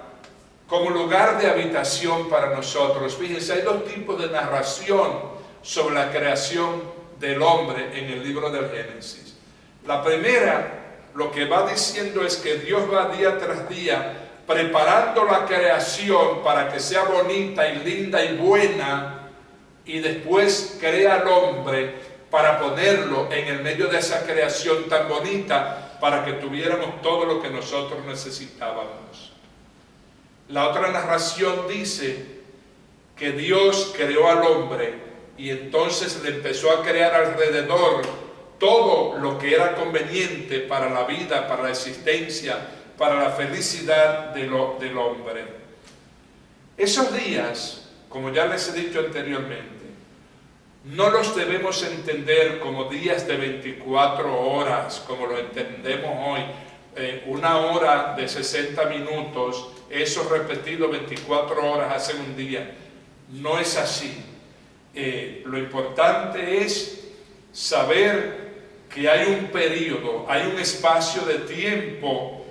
A: como lugar de habitación para nosotros. Fíjense, hay 2 tipos de narración sobre la creación del hombre en el libro del Génesis. La primera, lo que va diciendo es que Dios va día tras día preparando la creación para que sea bonita y linda y buena, y después crea al hombre para ponerlo en el medio de esa creación tan bonita para que tuviéramos todo lo que nosotros necesitábamos. La otra narración dice que Dios creó al hombre y entonces le empezó a crear alrededor todo lo que era conveniente para la vida, para la existencia, para la felicidad del hombre. Esos días, como ya les he dicho anteriormente, no los debemos entender como días de 24 horas, como lo entendemos hoy, una hora de 60 minutos, eso repetido 24 horas hace un día. No es así. Lo importante es saber que hay un periodo, hay un espacio de tiempo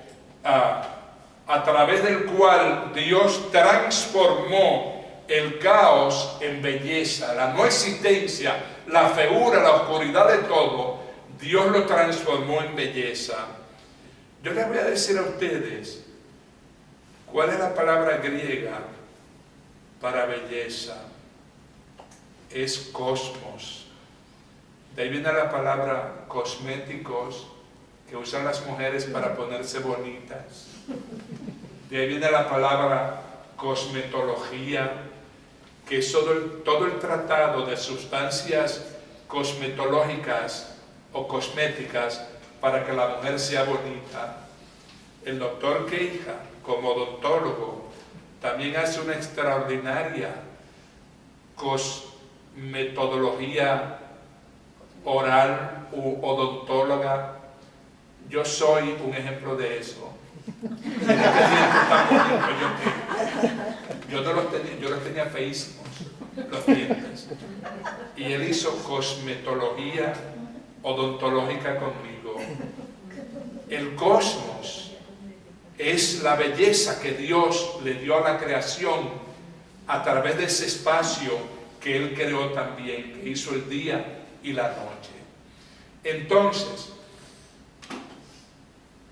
A: a través del cual Dios transformó el caos en belleza, la no existencia, la feura, la oscuridad de todo, Dios lo transformó en belleza. Yo les voy a decir a ustedes cuál es la palabra griega para belleza. Es cosmos. De ahí viene la palabra cosméticos, que usan las mujeres para ponerse bonitas. De ahí viene la palabra cosmetología, que es todo el tratado de sustancias cosmetológicas o cosméticas para que la mujer sea bonita. El doctor Keija, como odontólogo, también hace una extraordinaria metodología oral u odontóloga. Yo soy un ejemplo de eso. Yo no los tenía, yo los tenía feísimos, los dientes. Y él hizo cosmetología odontológica conmigo. El cosmos es la belleza que Dios le dio a la creación a través de ese espacio que Él creó también, que hizo el día y la noche. Entonces,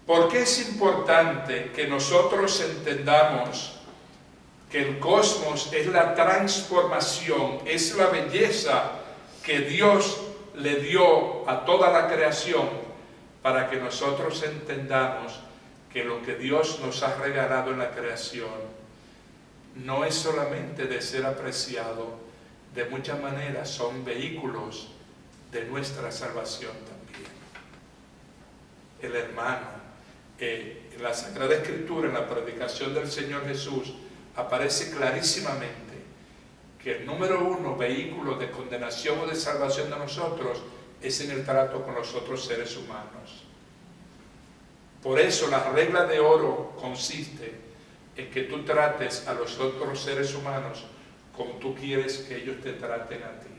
A: ¿por qué es importante que nosotros entendamos que el cosmos es la transformación, es la belleza que Dios le dio a toda la creación, para que nosotros entendamos que lo que Dios nos ha regalado en la creación no es solamente de ser apreciado, de muchas maneras son vehículos de nuestra salvación también. El hermano, en la Sagrada Escritura, en la predicación del Señor Jesús, aparece clarísimamente que el número uno vehículo de condenación o de salvación de nosotros es en el trato con los otros seres humanos. Por eso la regla de oro consiste en que tú trates a los otros seres humanos como tú quieres que ellos te traten a ti.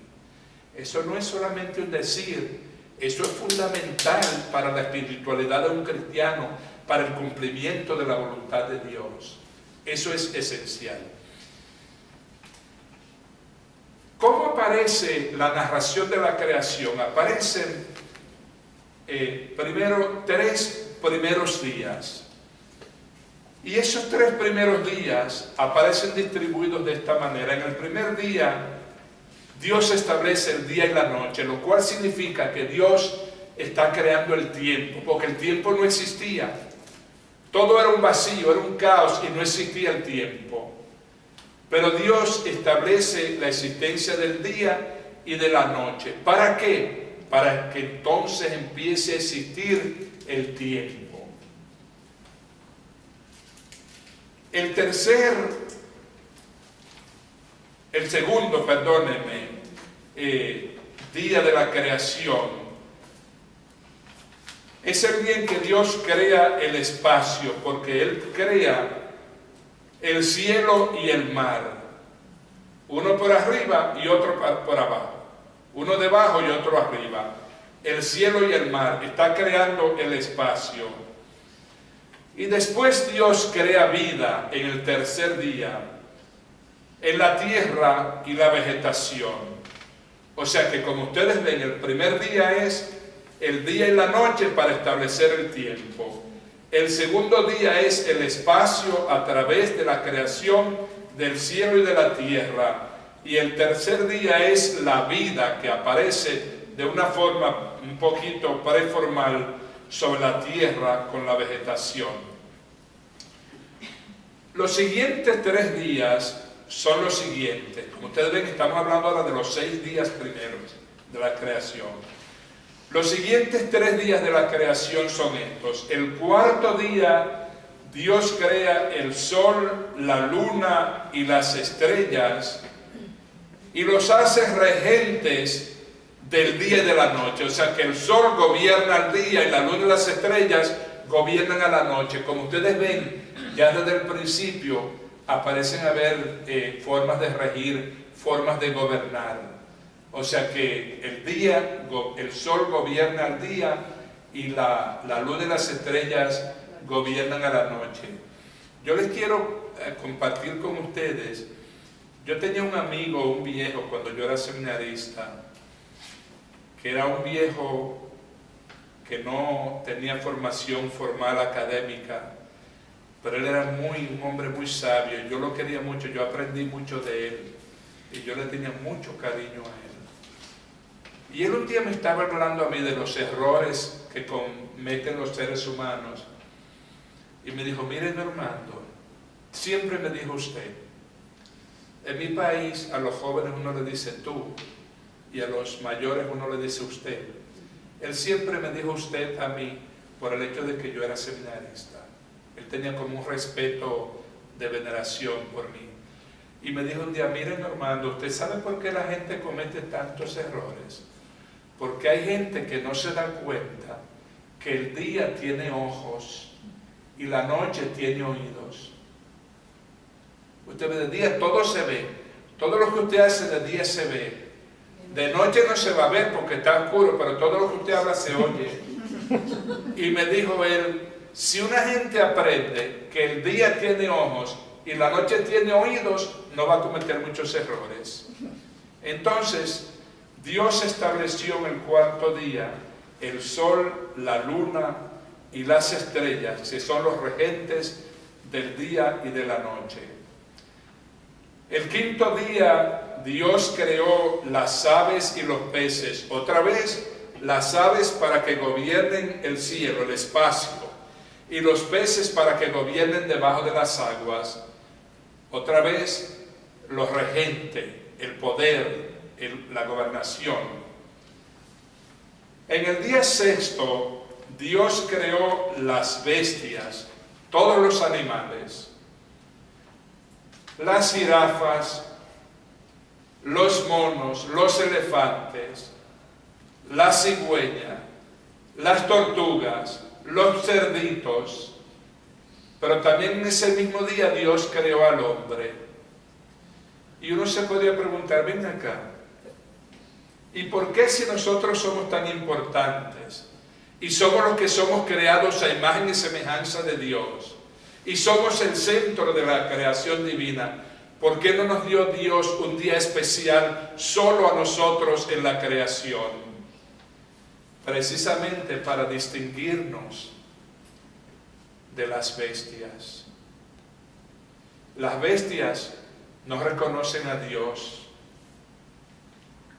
A: Eso no es solamente un decir, eso es fundamental para la espiritualidad de un cristiano, para el cumplimiento de la voluntad de Dios. Eso es esencial. ¿Cómo aparece la narración de la creación? Aparecen primero 3 primeros días. Y esos 3 primeros días aparecen distribuidos de esta manera. En el primer día, Dios establece el día y la noche, lo cual significa que Dios está creando el tiempo, porque el tiempo no existía. Todo era un vacío, era un caos y no existía el tiempo. Pero Dios establece la existencia del día y de la noche. ¿Para qué? Para que entonces empiece a existir el tiempo. El segundo, día de la creación es el día en que Dios crea el espacio, porque Él crea el cielo y el mar, uno por arriba y otro por abajo, uno debajo y otro arriba. El cielo y el mar, está creando el espacio. Y después Dios crea vida en el tercer día, en la tierra y la vegetación. O sea que como ustedes ven, el primer día es el día y la noche para establecer el tiempo. El segundo día es el espacio a través de la creación del cielo y de la tierra. Y el tercer día es la vida que aparece de una forma un poquito preformal sobre la tierra con la vegetación. Los siguientes 3 días son los siguientes. Como ustedes ven, estamos hablando ahora de los 6 días primeros de la creación. Los siguientes 3 días de la creación son estos. El cuarto día, Dios crea el sol, la luna y las estrellas y los hace regentes del día y de la noche. O sea que el sol gobierna al día y la luna y las estrellas gobiernan a la noche. Como ustedes ven, ya desde el principio aparecen a ver formas de regir, formas de gobernar. O sea que el sol gobierna al día y la luna y las estrellas gobiernan a la noche. Yo les quiero compartir con ustedes, yo tenía un amigo, un viejo, cuando yo era seminarista, que era un viejo que no tenía formación formal académica, pero él era un hombre muy sabio, yo lo quería mucho, yo aprendí mucho de él y yo le tenía mucho cariño a él. Y él un día me estaba hablando a mí de los errores que cometen los seres humanos y me dijo, mire Normando, siempre me dijo usted, en mi país a los jóvenes uno le dice tú y a los mayores uno le dice usted. Él siempre me dijo usted a mí por el hecho de que yo era seminarista. Él tenía como un respeto de veneración por mí. Y me dijo un día, mire Normando, ¿usted sabe por qué la gente comete tantos errores? Porque hay gente que no se da cuenta que el día tiene ojos y la noche tiene oídos. Usted ve de día, todo se ve. Todo lo que usted hace de día se ve. De noche no se va a ver porque está oscuro, pero todo lo que usted habla se oye. Y me dijo él, si una gente aprende que el día tiene ojos y la noche tiene oídos, no va a cometer muchos errores. Entonces, Dios estableció en el cuarto día el sol, la luna y las estrellas, que son los regentes del día y de la noche. El quinto día, Dios creó las aves y los peces. Otra vez, las aves para que gobiernen el cielo, el espacio, y los peces para que gobiernen debajo de las aguas. Otra vez, los regentes, el poder, la gobernación. En el día sexto, Dios creó las bestias, todos los animales, las jirafas, los monos, los elefantes, la cigüeña, las tortugas, los cerditos, pero también en ese mismo día Dios creó al hombre. Y uno se podría preguntar, ven acá, ¿y por qué si nosotros somos tan importantes y somos los que somos creados a imagen y semejanza de Dios y somos el centro de la creación divina, por qué no nos dio Dios un día especial solo a nosotros en la creación? Precisamente para distinguirnos de las bestias. Las bestias no reconocen a Dios.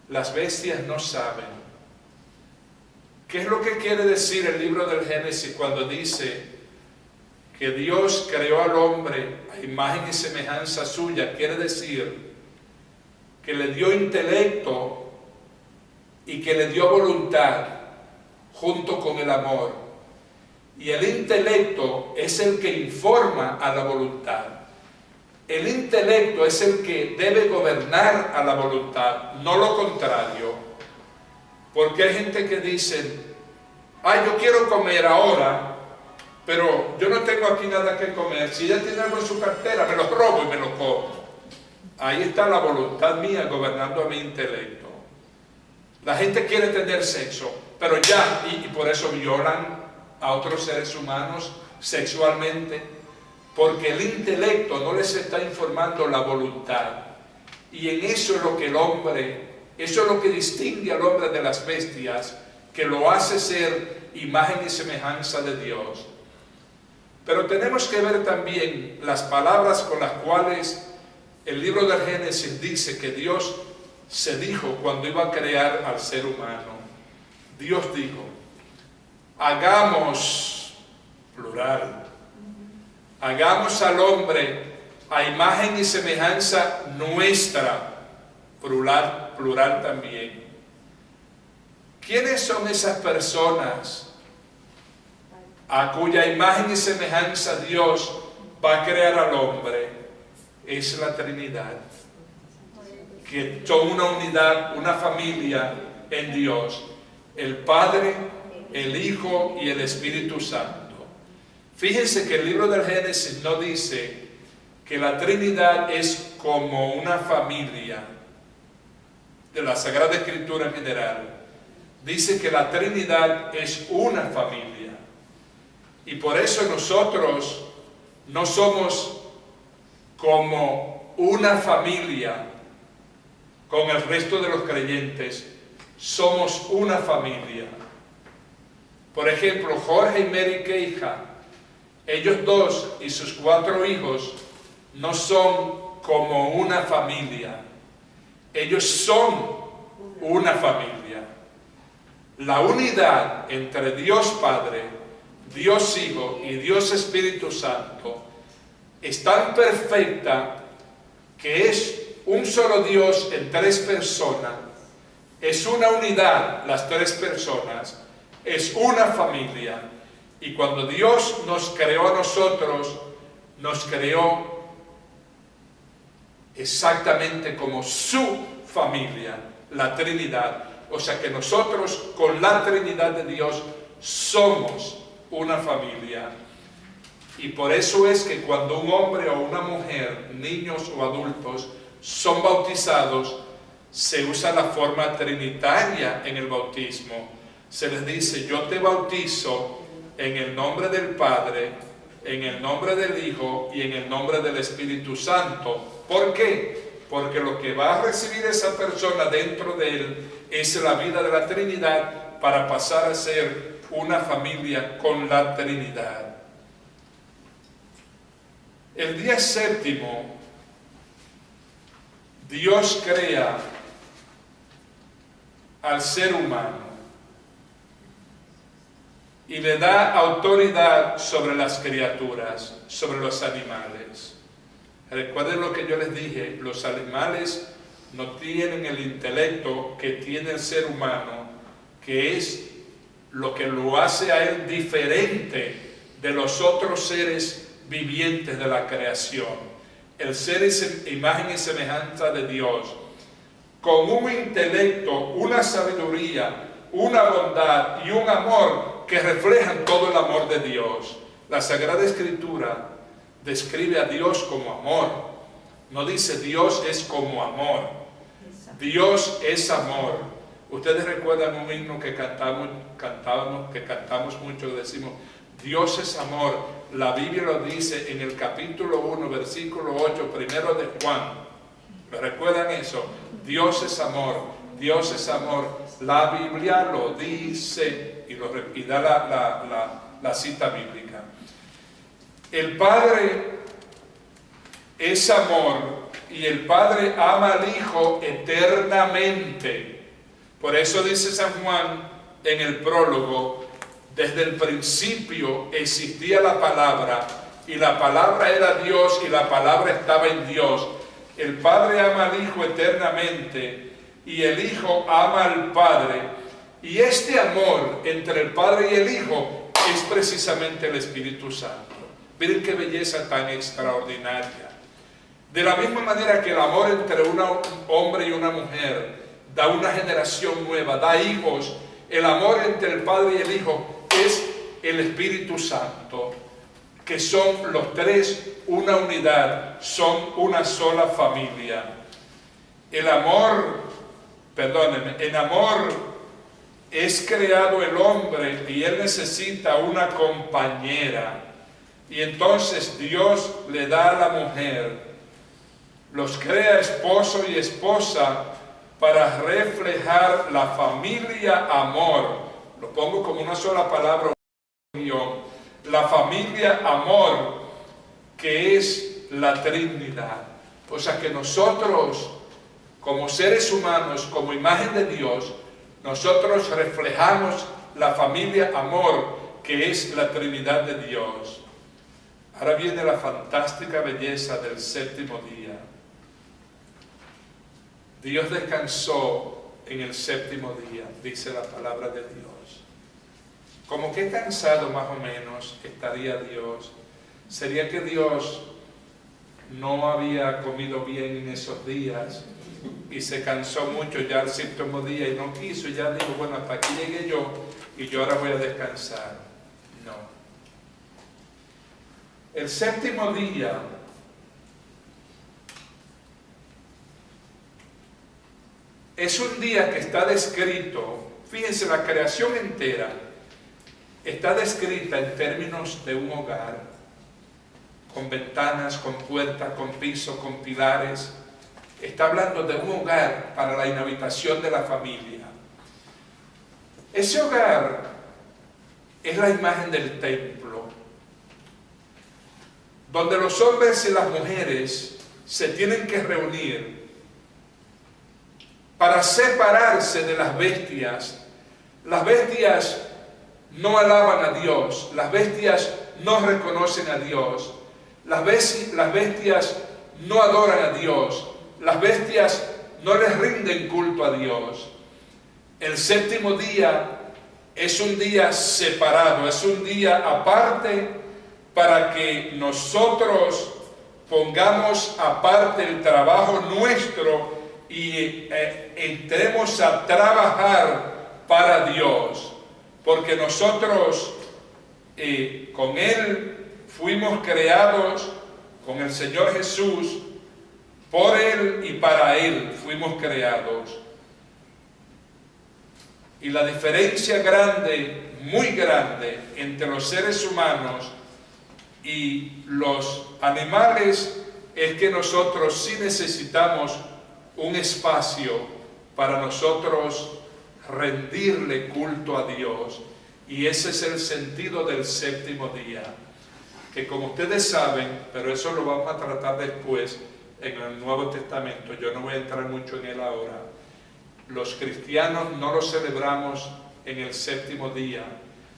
A: Las bestias no saben. ¿Qué es lo que quiere decir el libro del Génesis cuando dice que Dios creó al hombre a imagen y semejanza suya? Quiere decir que le dio intelecto y que le dio voluntad junto con el amor. Y el intelecto es el que informa a la voluntad. El intelecto es el que debe gobernar a la voluntad, no lo contrario. Porque hay gente que dice, yo quiero comer ahora, pero yo no tengo aquí nada que comer. Si ella tiene algo en su cartera, me lo robo y me lo como. Ahí está la voluntad mía gobernando a mi intelecto. La gente quiere tener sexo, pero y por eso violan a otros seres humanos sexualmente, porque el intelecto no les está informando la voluntad. Y en eso es lo que el hombre Eso es lo que distingue al hombre de las bestias, que lo hace ser imagen y semejanza de Dios. Pero tenemos que ver también las palabras con las cuales el libro del Génesis dice que Dios se dijo cuando iba a crear al ser humano. Dios dijo, hagamos, plural, hagamos al hombre a imagen y semejanza nuestra, plural, plural también. ¿Quiénes son esas personas a cuya imagen y semejanza Dios va a crear al hombre? Es la Trinidad, que son una unidad, una familia en Dios, el Padre, el Hijo y el Espíritu Santo. Fíjense que el libro del Génesis no dice que la Trinidad es como una familia de la Sagrada Escritura en general. Dice que la Trinidad es una familia. Y por eso nosotros no somos como una familia con el resto de los creyentes. Somos una familia. Por ejemplo, Jorge y Mary Keija, ellos dos y sus 4 hijos no son como una familia. Ellos son una familia. La unidad entre Dios Padre, Dios Hijo y Dios Espíritu Santo es tan perfecta que es un solo Dios en 3 personas. Es una unidad, las 3 personas. Es una familia. Y cuando Dios nos creó a nosotros, nos creó exactamente como su familia, la Trinidad. O sea que nosotros con la Trinidad de Dios somos una familia. Y por eso es que cuando un hombre o una mujer, niños o adultos, son bautizados, se usa la forma trinitaria en el bautismo. Se les dice, yo te bautizo en el nombre del Padre, en el nombre del Hijo y en el nombre del Espíritu Santo. ¿Por qué? Porque lo que va a recibir esa persona dentro de él es la vida de la Trinidad para pasar a ser una familia con la Trinidad. El día séptimo, Dios crea al ser humano y le da autoridad sobre las criaturas, sobre los animales. Recuerden lo que yo les dije, los animales no tienen el intelecto que tiene el ser humano, que es lo que lo hace a él diferente de los otros seres vivientes de la creación. El ser es imagen y semejanza de Dios, con un intelecto, una sabiduría, una bondad y un amor que reflejan todo el amor de Dios. La Sagrada Escritura describe a Dios como amor. No dice Dios es como amor. Dios es amor. Ustedes recuerdan un himno que cantamos mucho, decimos, Dios es amor. La Biblia lo dice en el capítulo 1, versículo 8, primero de Juan. ¿Me recuerdan eso? Dios es amor, Dios es amor. La Biblia lo dice y da la cita bíblica. El Padre es amor y el Padre ama al Hijo eternamente. Por eso dice San Juan en el prólogo, desde el principio existía la palabra y la palabra era Dios y la palabra estaba en Dios. El Padre ama al Hijo eternamente y el Hijo ama al Padre. Y este amor entre el Padre y el Hijo es precisamente el Espíritu Santo. Miren qué belleza tan extraordinaria. De la misma manera que el amor entre un hombre y una mujer da una generación nueva, da hijos, el amor entre el Padre y el Hijo es el Espíritu Santo, que son los 3 una unidad, son una sola familia. En amor es creado el hombre y él necesita una compañera. Y entonces Dios le da a la mujer, los crea esposo y esposa para reflejar la familia amor. Lo pongo como una sola palabra, la familia amor, que es la Trinidad. O sea que nosotros, como seres humanos, como imagen de Dios, nosotros reflejamos la familia amor, que es la Trinidad de Dios. Ahora viene la fantástica belleza del séptimo día. Dios descansó en el séptimo día, dice la palabra de Dios. Como que cansado más o menos estaría Dios. Sería que Dios no había comido bien en esos días y se cansó mucho ya el séptimo día y no quiso, y ya dijo, bueno, hasta aquí llegué yo y yo ahora voy a descansar. No. El séptimo día es un día que está descrito, fíjense, la creación entera está descrita en términos de un hogar, con ventanas, con puertas, con pisos, con pilares. Está hablando de un hogar para la inhabitación de la familia. Ese hogar es la imagen del templo, donde los hombres y las mujeres se tienen que reunir para separarse de las bestias. Las bestias no alaban a Dios, las bestias no reconocen a Dios, las bestias no adoran a Dios, las bestias no les rinden culto a Dios. El séptimo día es un día separado, es un día aparte para que nosotros pongamos aparte el trabajo nuestro y entremos a trabajar para Dios, porque nosotros con Él fuimos creados, con el Señor Jesús, por Él y para Él fuimos creados. Y la diferencia grande, muy grande, entre los seres humanos y los animales es que nosotros sí necesitamos un espacio para nosotros rendirle culto a Dios, y ese es el sentido del séptimo día, que como ustedes saben, pero eso lo vamos a tratar después en el Nuevo Testamento, yo no voy a entrar mucho en él ahora. Los cristianos no lo celebramos en el séptimo día,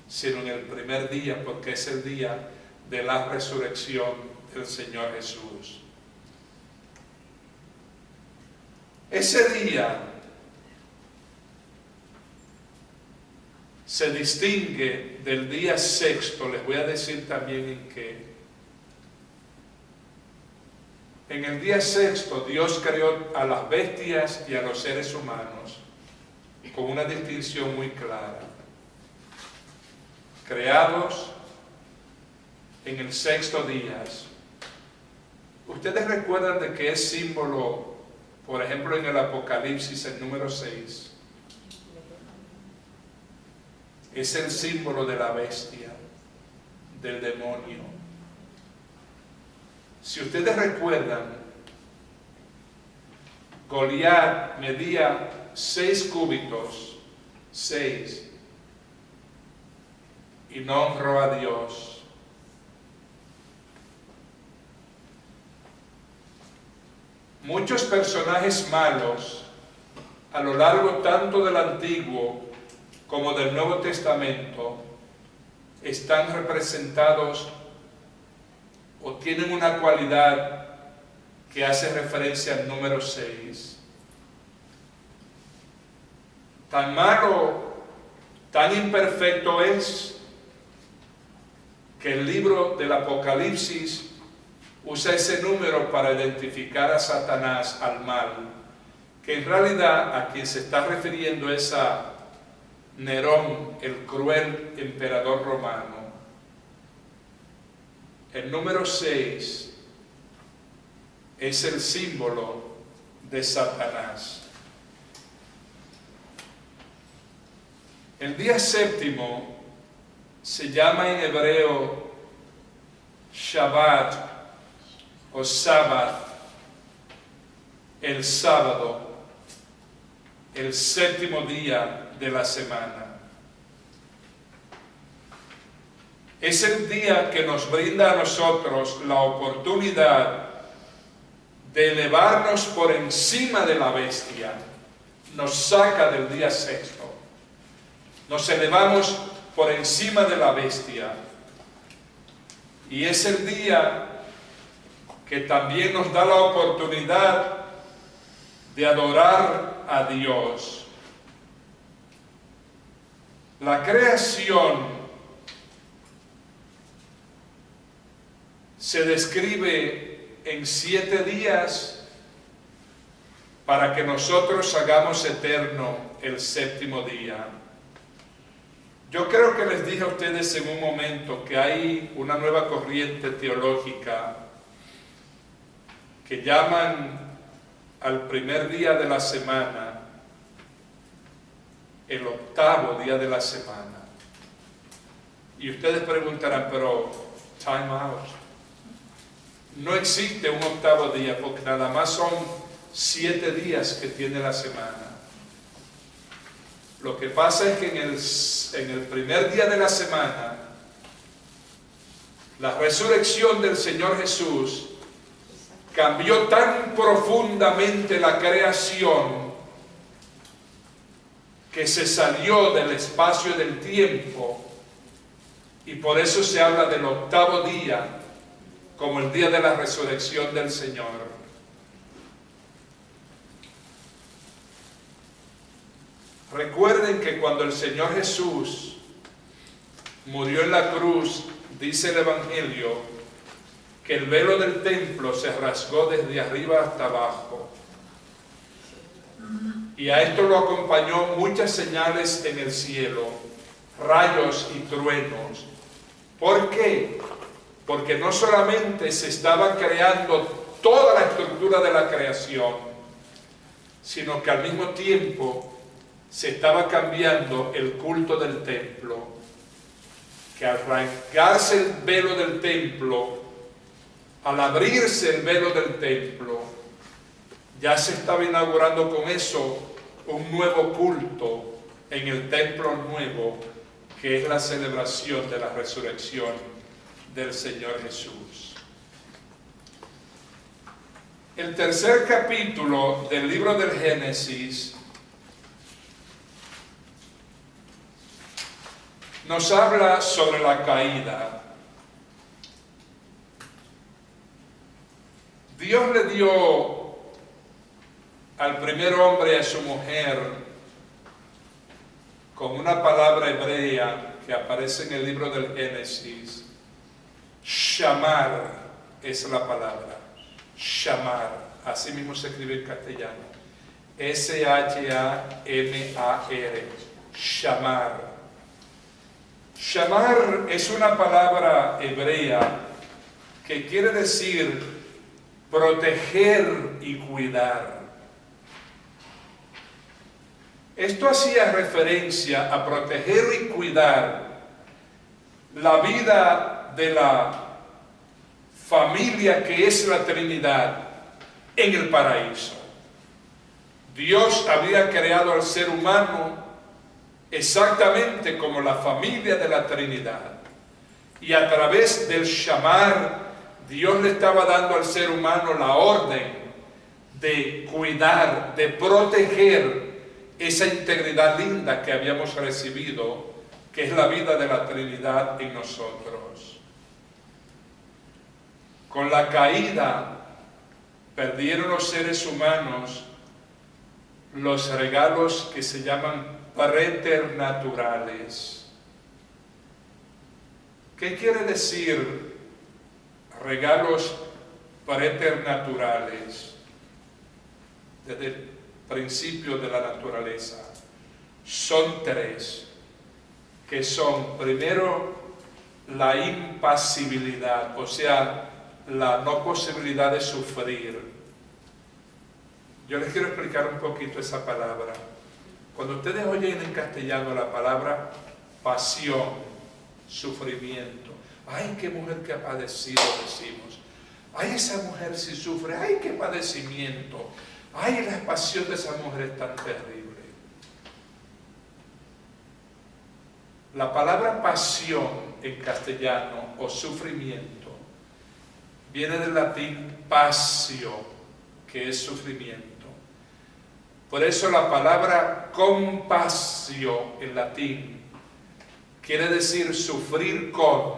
A: sino en el primer día, porque es el día de la resurrección del Señor Jesús. Ese día se distingue del día sexto, les voy a decir también en qué. En el día sexto Dios creó a las bestias y a los seres humanos con una distinción muy clara. Creados en el sexto día. ¿Ustedes recuerdan de qué es símbolo, por ejemplo, en el Apocalipsis, el número 6? Es el símbolo de la bestia, del demonio. Si ustedes recuerdan, Goliat medía 6 cúbitos, 6, y no honró a Dios. Muchos personajes malos a lo largo tanto del Antiguo como del Nuevo Testamento están representados o tienen una cualidad que hace referencia al número 6. Tan malo, tan imperfecto es que el libro del Apocalipsis usa ese número para identificar a Satanás, al mal, que en realidad a quien se está refiriendo es a Nerón, el cruel emperador romano. El número 6 es el símbolo de Satanás. El día séptimo se llama en hebreo Shabbat o Sabbath, el sábado. el séptimo día de la semana. Es el día que nos brinda a nosotros la oportunidad de elevarnos por encima de la bestia. Nos saca del día sexto. Nos elevamos por encima de la bestia. Y es el día que también nos da la oportunidad de adorar a Dios. La creación se describe en 7 días para que nosotros hagamos eterno el séptimo día. Yo creo que les dije a ustedes en un momento que hay una nueva corriente teológica que llaman al primer día de la semana el octavo día de la semana. Y ustedes preguntarán, pero time out. No existe un octavo día porque nada más son 7 días que tiene la semana. Lo que pasa es que en el primer día de la semana, la resurrección del Señor Jesús cambió tan profundamente la creación que se salió del espacio y del tiempo, y por eso se habla del octavo día como el día de la resurrección del Señor. Recuerden que cuando el Señor Jesús murió en la cruz, dice el Evangelio, que el velo del templo se rasgó desde arriba hasta abajo. Y a esto lo acompañó muchas señales en el cielo, rayos y truenos. ¿Por qué? Porque no solamente se estaba creando toda la estructura de la creación, sino que al mismo tiempo se estaba cambiando el culto del templo, que al rasgarse el velo del templo, al abrirse el velo del templo, ya se estaba inaugurando con eso un nuevo culto en el templo nuevo, que es la celebración de la resurrección del Señor Jesús. El tercer capítulo del libro del Génesis nos habla sobre la caída. Dios le dio al primer hombre y a su mujer con una palabra hebrea que aparece en el libro del Génesis. Shamar es la palabra. Shamar, así mismo se escribe en castellano. S-H-A-M-A-R. Shamar. Shamar es una palabra hebrea que quiere decir proteger y cuidar. Esto hacía referencia a proteger y cuidar la vida de la familia que es la Trinidad en el paraíso. Dios había creado al ser humano exactamente como la familia de la Trinidad, y a través del Shamar Dios le estaba dando al ser humano la orden de cuidar, de proteger esa integridad linda que habíamos recibido, que es la vida de la Trinidad en nosotros. Con la caída perdieron los seres humanos los regalos que se llaman preternaturales. ¿Qué quiere decir regalos preternaturales? Desde el principio de la naturaleza son 3, que son primero la impasibilidad, o sea, la no posibilidad de sufrir. Yo les quiero explicar un poquito esa palabra. Cuando ustedes oyen en castellano la palabra pasión, sufrimiento, ¡ay, qué mujer que ha padecido!, decimos. ¡Ay, esa mujer sí sufre! ¡Ay, qué padecimiento! ¡Ay, la pasión de esa mujer es tan terrible! La palabra pasión en castellano o sufrimiento viene del latín passio, que es sufrimiento. Por eso la palabra compassio en latín quiere decir sufrir con,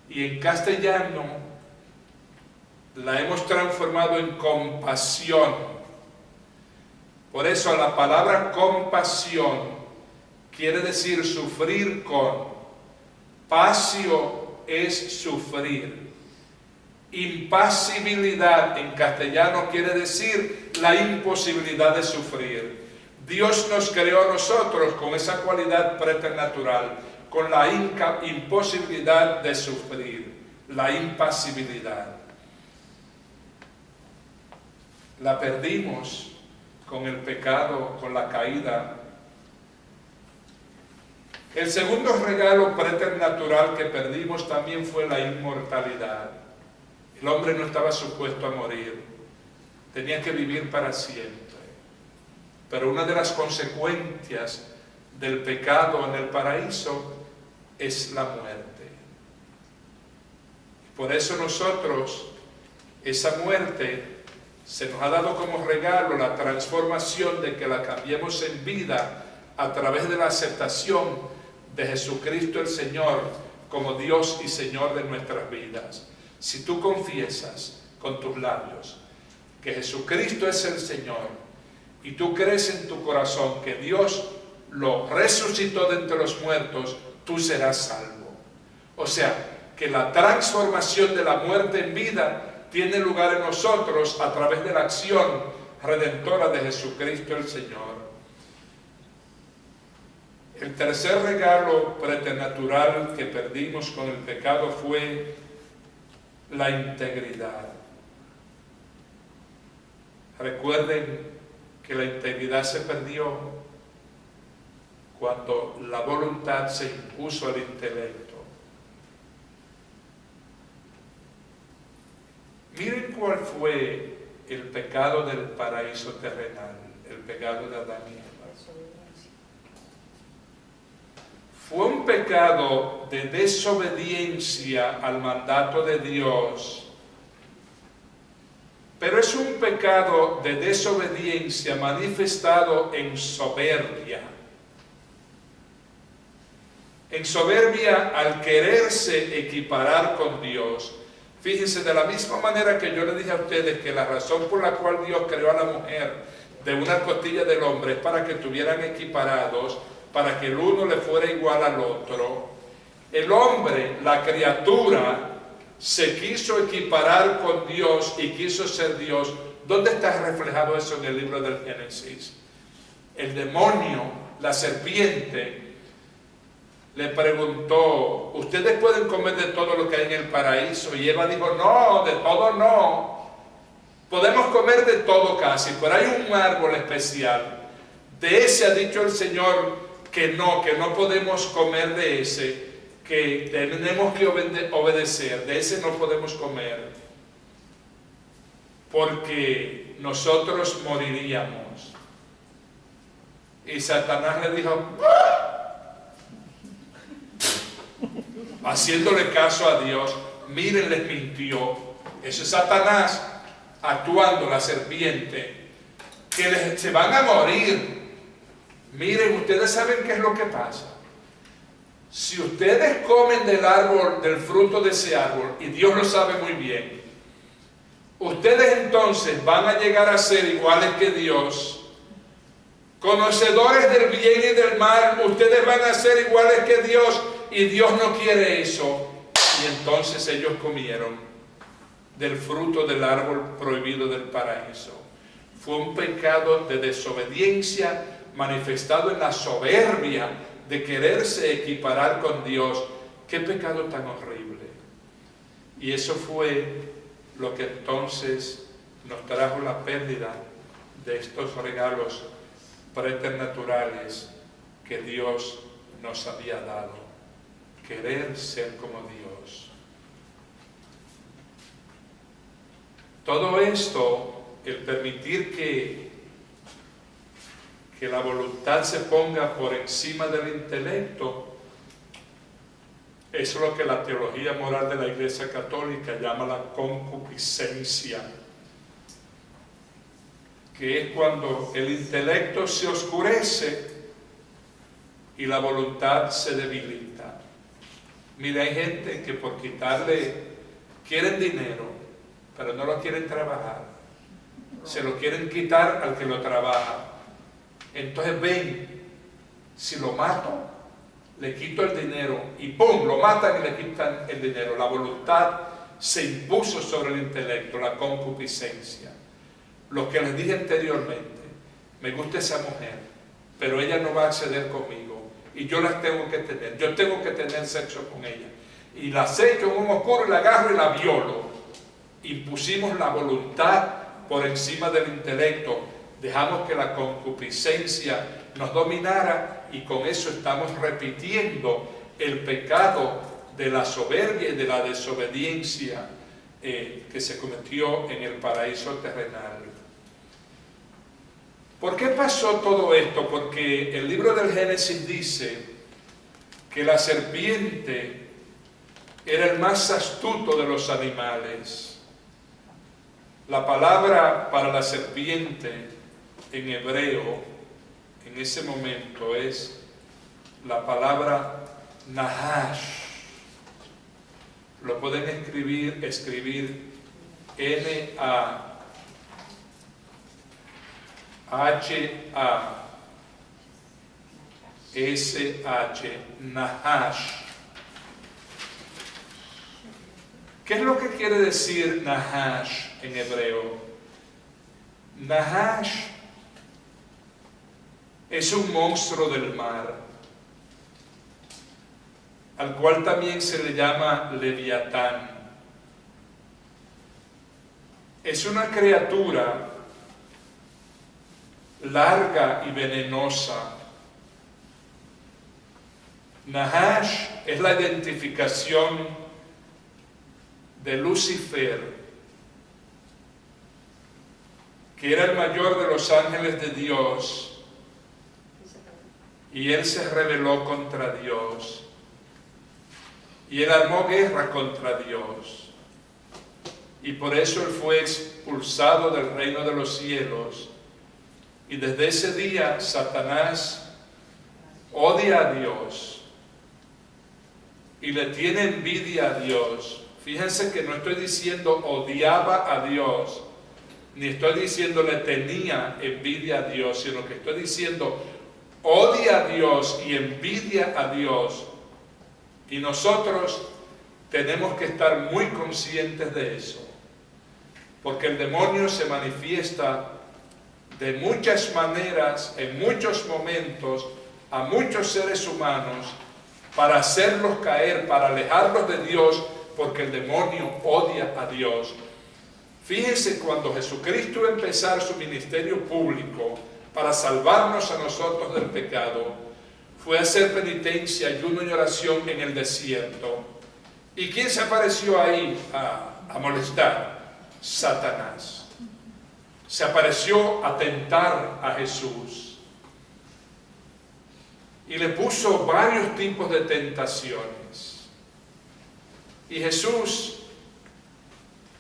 A: y en castellano la hemos transformado en compasión. Por eso la palabra compasión quiere decir sufrir con. Passio es sufrir. Impasibilidad en castellano quiere decir la imposibilidad de sufrir. Dios nos creó a nosotros con esa cualidad preternatural, con la imposibilidad de sufrir, la impasibilidad. La perdimos con el pecado, con la caída. El segundo regalo preternatural que perdimos también fue la inmortalidad. El hombre no estaba supuesto a morir, tenía que vivir para siempre. Pero una de las consecuencias del pecado en el paraíso es la muerte. Por eso nosotros, esa muerte, se nos ha dado como regalo la transformación de que la cambiemos en vida a través de la aceptación de Jesucristo el Señor como Dios y Señor de nuestras vidas. Si tú confiesas con tus labios que Jesucristo es el Señor y tú crees en tu corazón que Dios lo resucitó de entre los muertos, tú serás salvo. O sea, que la transformación de la muerte en vida tiene lugar en nosotros a través de la acción redentora de Jesucristo el Señor. El tercer regalo preternatural que perdimos con el pecado fue la integridad. Recuerden que la integridad se perdió cuando la voluntad se impuso al intelecto. Miren cuál fue el pecado del paraíso terrenal, el pecado de Adán y Eva. Fue un pecado de desobediencia al mandato de Dios, pero es un pecado de desobediencia manifestado en soberbia. En soberbia al quererse equiparar con Dios. Fíjense, de la misma manera que yo le dije a ustedes que la razón por la cual Dios creó a la mujer de una costilla del hombre es para que estuvieran equiparados, para que el uno le fuera igual al otro. El hombre, la criatura, se quiso equiparar con Dios y quiso ser Dios. ¿Dónde está reflejado eso en el libro del Génesis? El demonio, la serpiente, le preguntó, ¿ustedes pueden comer de todo lo que hay en el paraíso? Y Eva dijo, no, de todo no. Podemos comer de todo casi, pero hay un árbol especial. De ese ha dicho el Señor que no podemos comer de ese, que tenemos que obedecer, de ese no podemos comer, porque nosotros moriríamos. Y Satanás le dijo, ¡ah! Haciéndole caso a Dios, miren, les mintió. Eso es Satanás actuando, la serpiente, que se van a morir. Miren, ustedes saben qué es lo que pasa. Si ustedes comen del árbol, del fruto de ese árbol, y Dios lo sabe muy bien, ustedes entonces van a llegar a ser iguales que Dios, conocedores del bien y del mal. Ustedes van a ser iguales que Dios, y Dios no quiere eso. Y entonces ellos comieron del fruto del árbol prohibido del paraíso. Fue un pecado de desobediencia manifestado en la soberbia de quererse equiparar con Dios. ¡Qué pecado tan horrible! Y eso fue lo que entonces nos trajo la pérdida de estos regalos preternaturales que Dios nos había dado. Querer ser como Dios. Todo esto, el permitir que la voluntad se ponga por encima del intelecto, Eso es lo que la teología moral de la Iglesia Católica llama la concupiscencia, que es cuando el intelecto se oscurece y la voluntad se debilita. Mira, hay gente que por quieren dinero, pero no lo quieren trabajar. Se lo quieren quitar al que lo trabaja. Entonces ven, si lo mato, le quito el dinero y ¡pum!, lo matan y le quitan el dinero. La voluntad se impuso sobre el intelecto, la concupiscencia. Lo que les dije anteriormente, me gusta esa mujer, pero ella no va a acceder conmigo y yo la tengo que tener. Yo tengo que tener sexo con ella. Y la acecho en un oscuro y la agarro y la violo. Impusimos la voluntad por encima del intelecto. Dejamos que la concupiscencia nos dominara y con eso estamos repitiendo el pecado de la soberbia y de la desobediencia que se cometió en el paraíso terrenal. ¿Por qué pasó todo esto? Porque el libro del Génesis dice que la serpiente era el más astuto de los animales. La palabra para la serpiente en hebreo en ese momento es la palabra Nahash. Lo pueden escribir N-A-H-A-S-H, Nahash. ¿Qué es lo que quiere decir Nahash en hebreo? Nahash es un monstruo del mar, al cual también se le llama Leviatán. Es una criatura larga y venenosa. Nahash es la identificación de Lucifer, que era el mayor de los ángeles de Dios, y él se rebeló contra Dios, y él armó guerra contra Dios, y por eso él fue expulsado del reino de los cielos. Y desde ese día Satanás odia a Dios y le tiene envidia a Dios. Fíjense que no estoy diciendo odiaba a Dios, ni estoy diciendo le tenía envidia a Dios, sino que estoy diciendo odia a Dios y envidia a Dios. Y nosotros tenemos que estar muy conscientes de eso, porque el demonio se manifiesta de muchas maneras, en muchos momentos, a muchos seres humanos, para hacerlos caer, para alejarlos de Dios, porque el demonio odia a Dios. Fíjense, cuando Jesucristo iba a empezar su ministerio público para salvarnos a nosotros del pecado, fue a hacer penitencia, ayuno y oración en el desierto. ¿Y quién se apareció ahí a molestar? Satanás. Se apareció a tentar a Jesús y le puso varios tipos de tentaciones. Y Jesús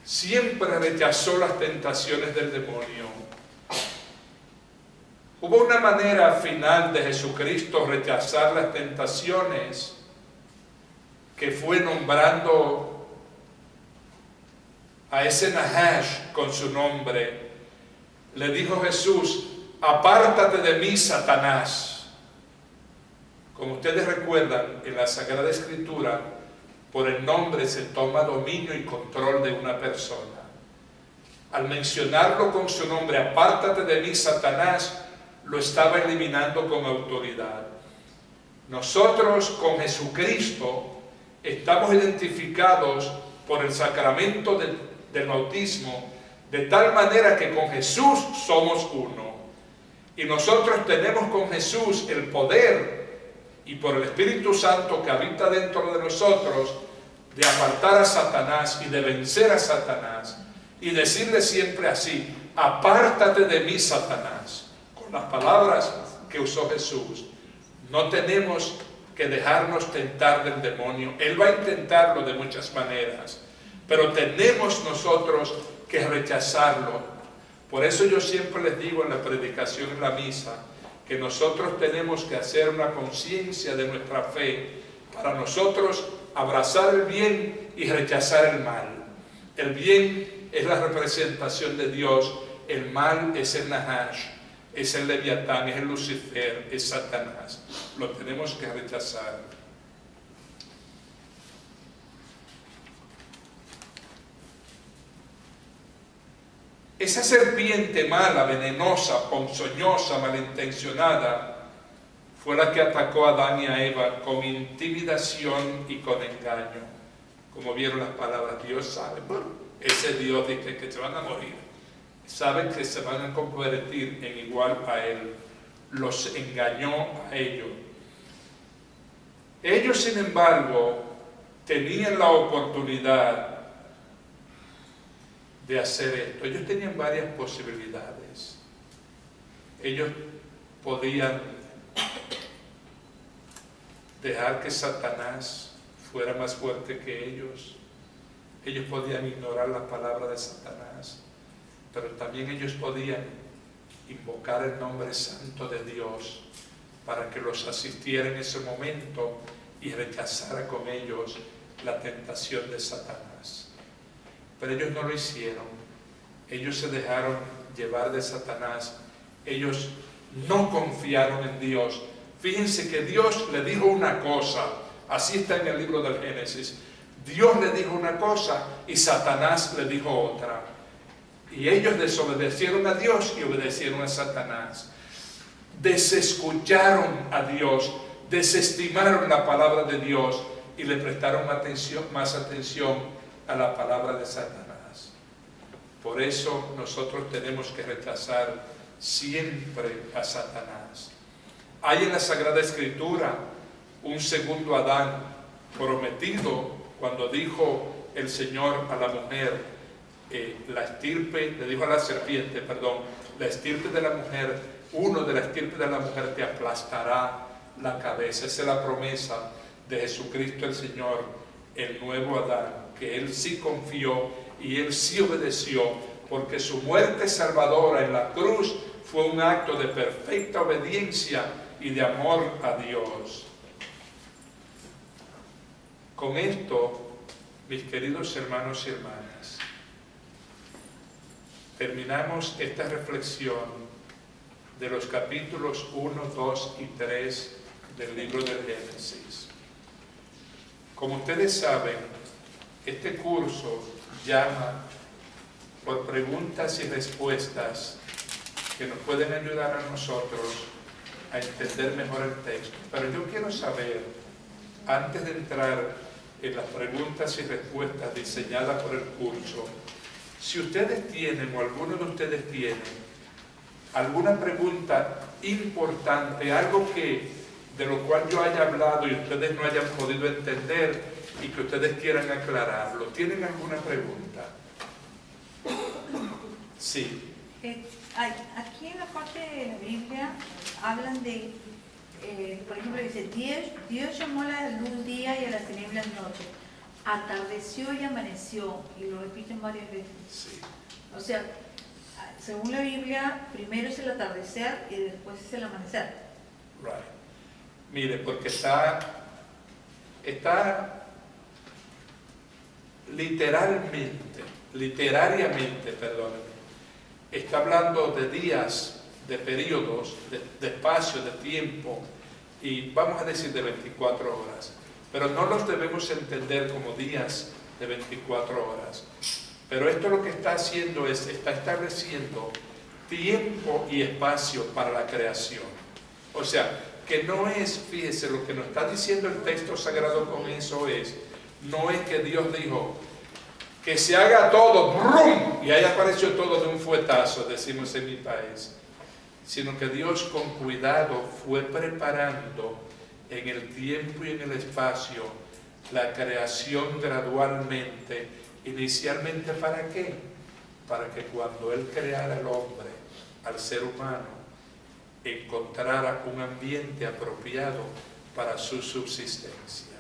A: siempre rechazó las tentaciones del demonio. Hubo una manera final de Jesucristo rechazar las tentaciones, que fue nombrando a ese Nahash con su nombre. Le dijo Jesús: apártate de mí, Satanás. Como ustedes recuerdan, en la Sagrada Escritura, por el nombre se toma dominio y control de una persona. Al mencionarlo con su nombre, apártate de mí, Satanás, lo estaba eliminando con autoridad. Nosotros con Jesucristo estamos identificados por el sacramento del bautismo, de tal manera que con Jesús somos uno. Y nosotros tenemos con Jesús el poder, y por el Espíritu Santo que habita dentro de nosotros, de apartar a Satanás y de vencer a Satanás, y decirle siempre así: apártate de mí, Satanás, con las palabras que usó Jesús. No tenemos que dejarnos tentar del demonio. Él va a intentarlo de muchas maneras, pero tenemos nosotros que rechazarlo. Por eso yo siempre les digo en la predicación en la misa, que nosotros tenemos que hacer una conciencia de nuestra fe para nosotros abrazar el bien y rechazar el mal. El bien es la representación de Dios, el mal es el Nahash, es el Leviatán, es el Lucifer, es Satanás. Lo tenemos que rechazar. Esa serpiente mala, venenosa, ponzoñosa, malintencionada, fue la que atacó a Adán y a Eva con intimidación y con engaño. Como vieron las palabras, Dios sabe, ese Dios dice que se van a morir, saben que se van a convertir en igual a Él, los engañó a ellos. Ellos, sin embargo, tenían la oportunidad de hacer esto. Ellos tenían varias posibilidades. Ellos podían dejar que Satanás fuera más fuerte que ellos. Ellos podían ignorar la palabra de Satanás, pero también ellos podían invocar el nombre santo de Dios para que los asistiera en ese momento y rechazara con ellos la tentación de Satanás. Pero ellos no lo hicieron. Ellos se dejaron llevar de Satanás. Ellos no confiaron en Dios. Fíjense que Dios le dijo una cosa, así está en el libro del Génesis. Dios le dijo una cosa y Satanás le dijo otra. Y ellos desobedecieron a Dios y obedecieron a Satanás. Desescucharon a Dios, desestimaron la palabra de Dios y le prestaron más atención a la palabra de Satanás. Por eso nosotros tenemos que rechazar siempre a Satanás. Hay en la Sagrada Escritura un segundo Adán prometido cuando dijo el Señor a la mujer, la estirpe, le dijo a la serpiente, perdón, la estirpe de la mujer, uno de la estirpe de la mujer te aplastará la cabeza. Esa es la promesa de Jesucristo el Señor, el nuevo Adán, que Él sí confió y Él sí obedeció, porque su muerte salvadora en la cruz fue un acto de perfecta obediencia y de amor a Dios. Con esto, mis queridos hermanos y hermanas, terminamos esta reflexión de los capítulos 1, 2 y 3 del libro del Génesis. Como ustedes saben, este curso llama por preguntas y respuestas que nos pueden ayudar a nosotros a entender mejor el texto. Pero yo quiero saber, antes de entrar en las preguntas y respuestas diseñadas por el curso, si ustedes tienen o alguno de ustedes tiene alguna pregunta importante, algo de lo cual yo haya hablado y ustedes no hayan podido entender y que ustedes quieran aclararlo. ¿Tienen alguna pregunta? Sí.
B: Aquí en la parte de la Biblia hablan de, por ejemplo, dice, Dios llamó a la luz día y a las tinieblas noche. Atardeció y amaneció, y lo repiten varias veces.
A: Sí.
B: O sea, según la Biblia, primero es el atardecer y después es el amanecer.
A: Right. Mire, porque está literariamente, está hablando de días, de periodos, de espacio, de tiempo, y vamos a decir de 24 horas. Pero no los debemos entender como días de 24 horas. Pero esto lo que está haciendo es, está estableciendo tiempo y espacio para la creación. O sea, que no es, fíjese, lo que nos está diciendo el texto sagrado con eso no es que Dios dijo que se haga todo, ¡brum!, y ahí apareció todo de un fuetazo, decimos en mi país, sino que Dios con cuidado fue preparando en el tiempo y en el espacio la creación gradualmente. Inicialmente, ¿para qué? Para que cuando Él creara al hombre, al ser humano, encontrara un ambiente apropiado para su subsistencia.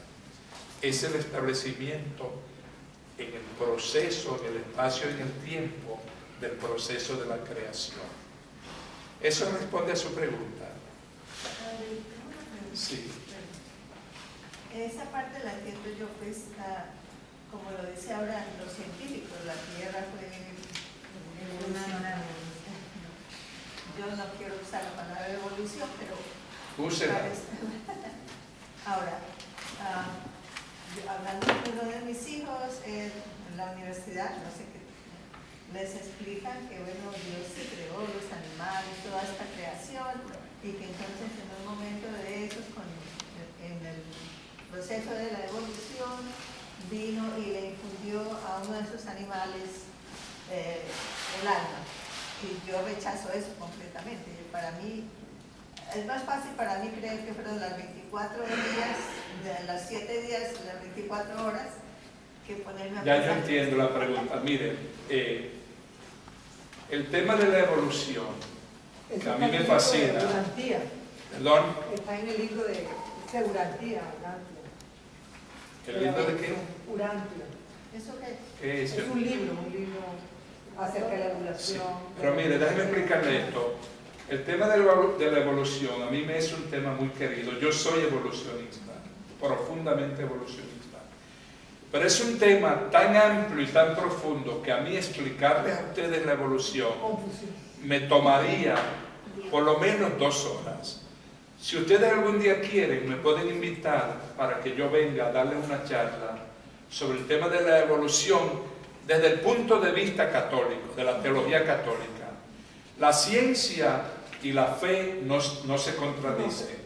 A: Es el establecimiento en el proceso, en el espacio y en el tiempo del proceso de la creación. ¿Eso responde a su pregunta? Sí.
B: Esa parte la entiendo yo, pues, como lo dice ahora los científicos, la Tierra fue evolucionada. Yo no quiero usar la palabra evolución, pero...
A: Úsela.
B: Ahora, hablando con uno de mis hijos en la universidad, no sé qué, les explican que, bueno, Dios se creó los animales, toda esta creación, y que entonces en un momento de esos, en el proceso de la evolución, vino y le infundió a uno de esos animales el alma. Y yo rechazo eso completamente. Para mí, es más fácil para mí creer que fueron las 24 días, de las 7 días, las 24 horas, que ponerme a
A: Ya
B: pensar.
A: yo entiendo la pregunta. Miren, el tema de la evolución, que a mí me fascina. ¿Perdón?
C: Está en el libro de Urantia.
A: ¿El libro de qué?
C: Urantia.
B: ¿Eso qué?
A: ¿Qué es?
C: Es un libro acerca de la evolución.
A: Sí. Pero mire, déjeme explicarle esto. El tema de la evolución a mí me es un tema muy querido. Yo soy evolucionista, profundamente evolucionista. Pero es un tema tan amplio y tan profundo que a mí explicarles a ustedes la evolución me tomaría por lo menos 2 horas. Si ustedes algún día quieren, me pueden invitar para que yo venga a darles una charla sobre el tema de la evolución desde el punto de vista católico, de la teología católica. La ciencia y la fe no se contradicen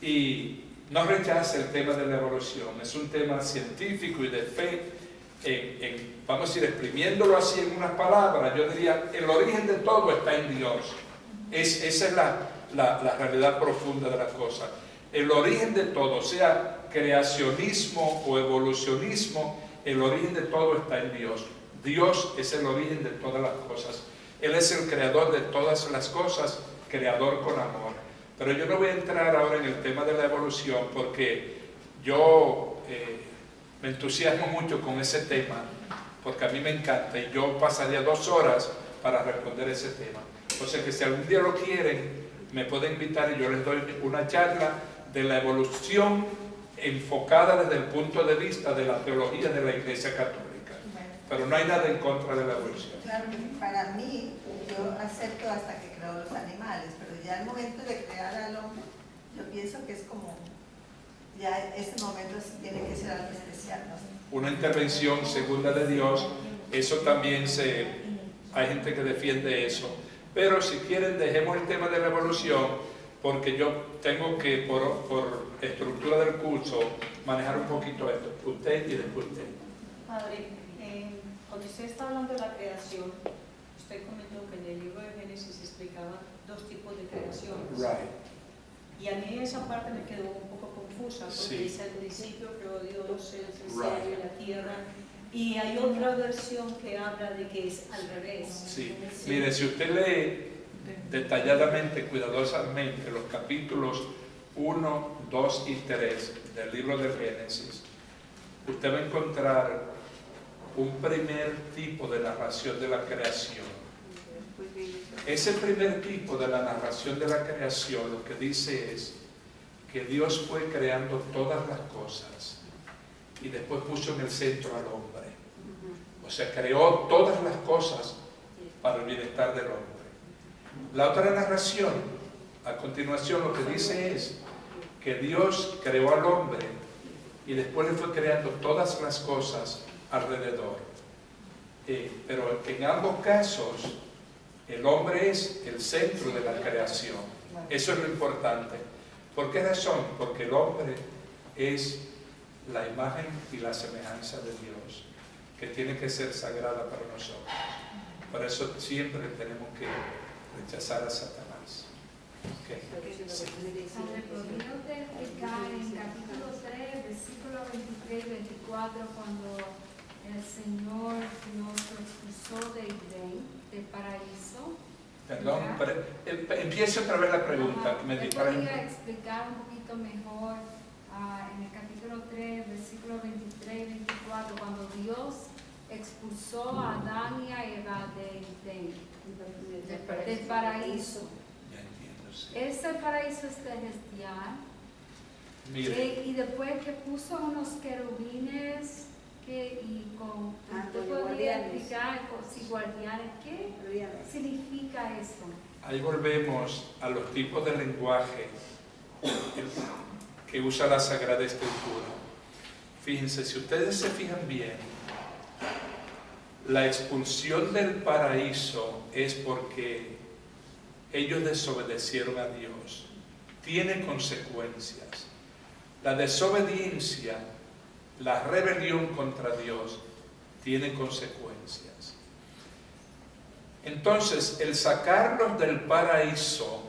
A: y no rechaza el tema de la evolución. Es un tema científico y de fe. Vamos a ir exprimiéndolo así en unas palabras. Yo diría, el origen de todo está en Dios. Esa es la realidad profunda de las cosas. El origen de todo, sea creacionismo o evolucionismo, el origen de todo está en Dios. Dios es el origen de todas las cosas. Él es el creador de todas las cosas, creador con amor. Pero yo no voy a entrar ahora en el tema de la evolución porque yo me entusiasmo mucho con ese tema, porque a mí me encanta y yo pasaría 2 horas para responder ese tema. O sea que si algún día lo quieren, me pueden invitar y yo les doy una charla de la evolución enfocada desde el punto de vista de la teología de la Iglesia Católica. Pero no hay nada en contra de la evolución.
B: Claro, para mí, yo acepto hasta que creó los animales, pero ya el momento de crear al hombre, yo pienso que es como, ya ese momento sí tiene que ser algo especial, ¿no?
A: Una intervención segunda de Dios, eso también hay gente que defiende eso. Pero si quieren, dejemos el tema de la evolución, porque yo tengo que, por estructura del curso, manejar un poquito esto. Usted y después usted.
D: Padre, cuando usted está hablando de la creación, usted comentó que en el libro de Génesis explicaba 2 tipos de creación.
A: Right.
D: Y a mí esa parte me quedó un poco confusa, porque
A: Sí.
D: dice al principio creó Dios el cielo y la tierra. Y hay otra versión que habla de que es al revés.
A: Sí. Mire, si usted lee detalladamente, cuidadosamente, los capítulos 1, 2 y 3 del libro de Génesis, usted va a encontrar un primer tipo de narración de la creación. Ese primer tipo de la narración de la creación lo que dice es que Dios fue creando todas las cosas y después puso en el centro al hombre. O sea, creó todas las cosas para el bienestar del hombre. La otra narración, a continuación, lo que dice es que Dios creó al hombre y después le fue creando todas las cosas alrededor. Pero en ambos casos, el hombre es el centro de la creación. Eso es lo importante. ¿Por qué razón? Porque el hombre es la imagen y la semejanza de Dios, que tiene que ser sagrada para nosotros. Por eso siempre tenemos que rechazar a Satanás. Okay.
E: Padre, ¿podría usted explicar en capítulo 3, versículo 23 y 24, cuando el Señor nos expulsó de Edén, del paraíso,
A: Perdón, empiece otra vez la pregunta.
E: Ajá.
A: Me
E: ¿Me
A: distrae.
E: podría explicar un poquito mejor en el capítulo 3, versículo 23 y 24, cuando Dios expulsó a Adán y a Eva del paraíso?
A: Ya entiendo, sí.
E: Ese paraíso es celestial.
A: Mire,
E: Y después que puso unos querubines ¿usted
C: con
E: podría
C: guardianes.
E: explicar si guardianes qué significa eso?
A: ahí volvemos a los tipos de lenguaje que usa la Sagrada Escritura. Fíjense, si ustedes se fijan bien, la expulsión del paraíso es porque ellos desobedecieron a Dios. Tiene consecuencias. La desobediencia, la rebelión contra Dios, tiene consecuencias. Entonces, el sacarlos del paraíso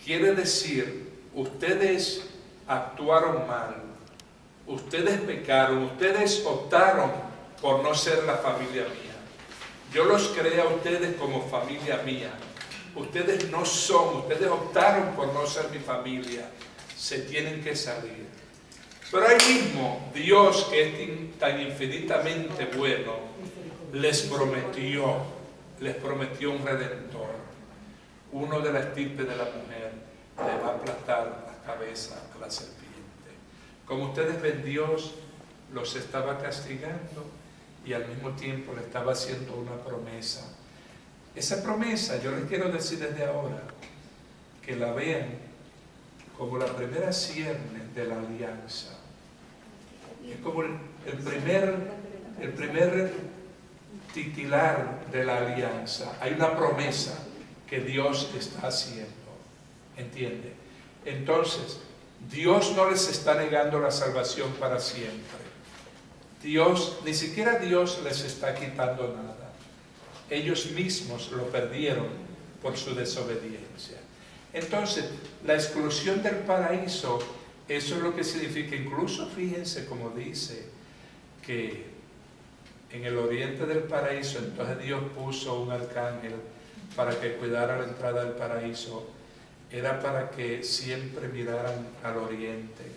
A: quiere decir, ustedes actuaron mal, ustedes pecaron, ustedes optaron por no ser la familia mía. Yo los creé a ustedes como familia mía. Ustedes no son, ustedes optaron por no ser mi familia. Se tienen que salir. Pero ahí mismo, Dios, que es tan infinitamente bueno, les prometió un redentor. Uno de la estirpe de la mujer le va a aplastar la cabeza a la serpiente. Como ustedes ven, Dios los estaba castigando y al mismo tiempo le estaba haciendo una promesa. Esa promesa, yo les quiero decir desde ahora, que la vean como la primera cierne de la alianza. Es como el primer titular de la alianza. Hay una promesa que Dios está haciendo. ¿Entiende? Entonces, Dios no les está negando la salvación para siempre. Dios, ni siquiera Dios les está quitando nada. Ellos mismos lo perdieron por su desobediencia. Entonces, la exclusión del paraíso, eso es lo que significa. Incluso fíjense como dice que en el oriente del paraíso, entonces Dios puso un arcángel para que cuidara la entrada del paraíso. Era para que siempre miraran al oriente.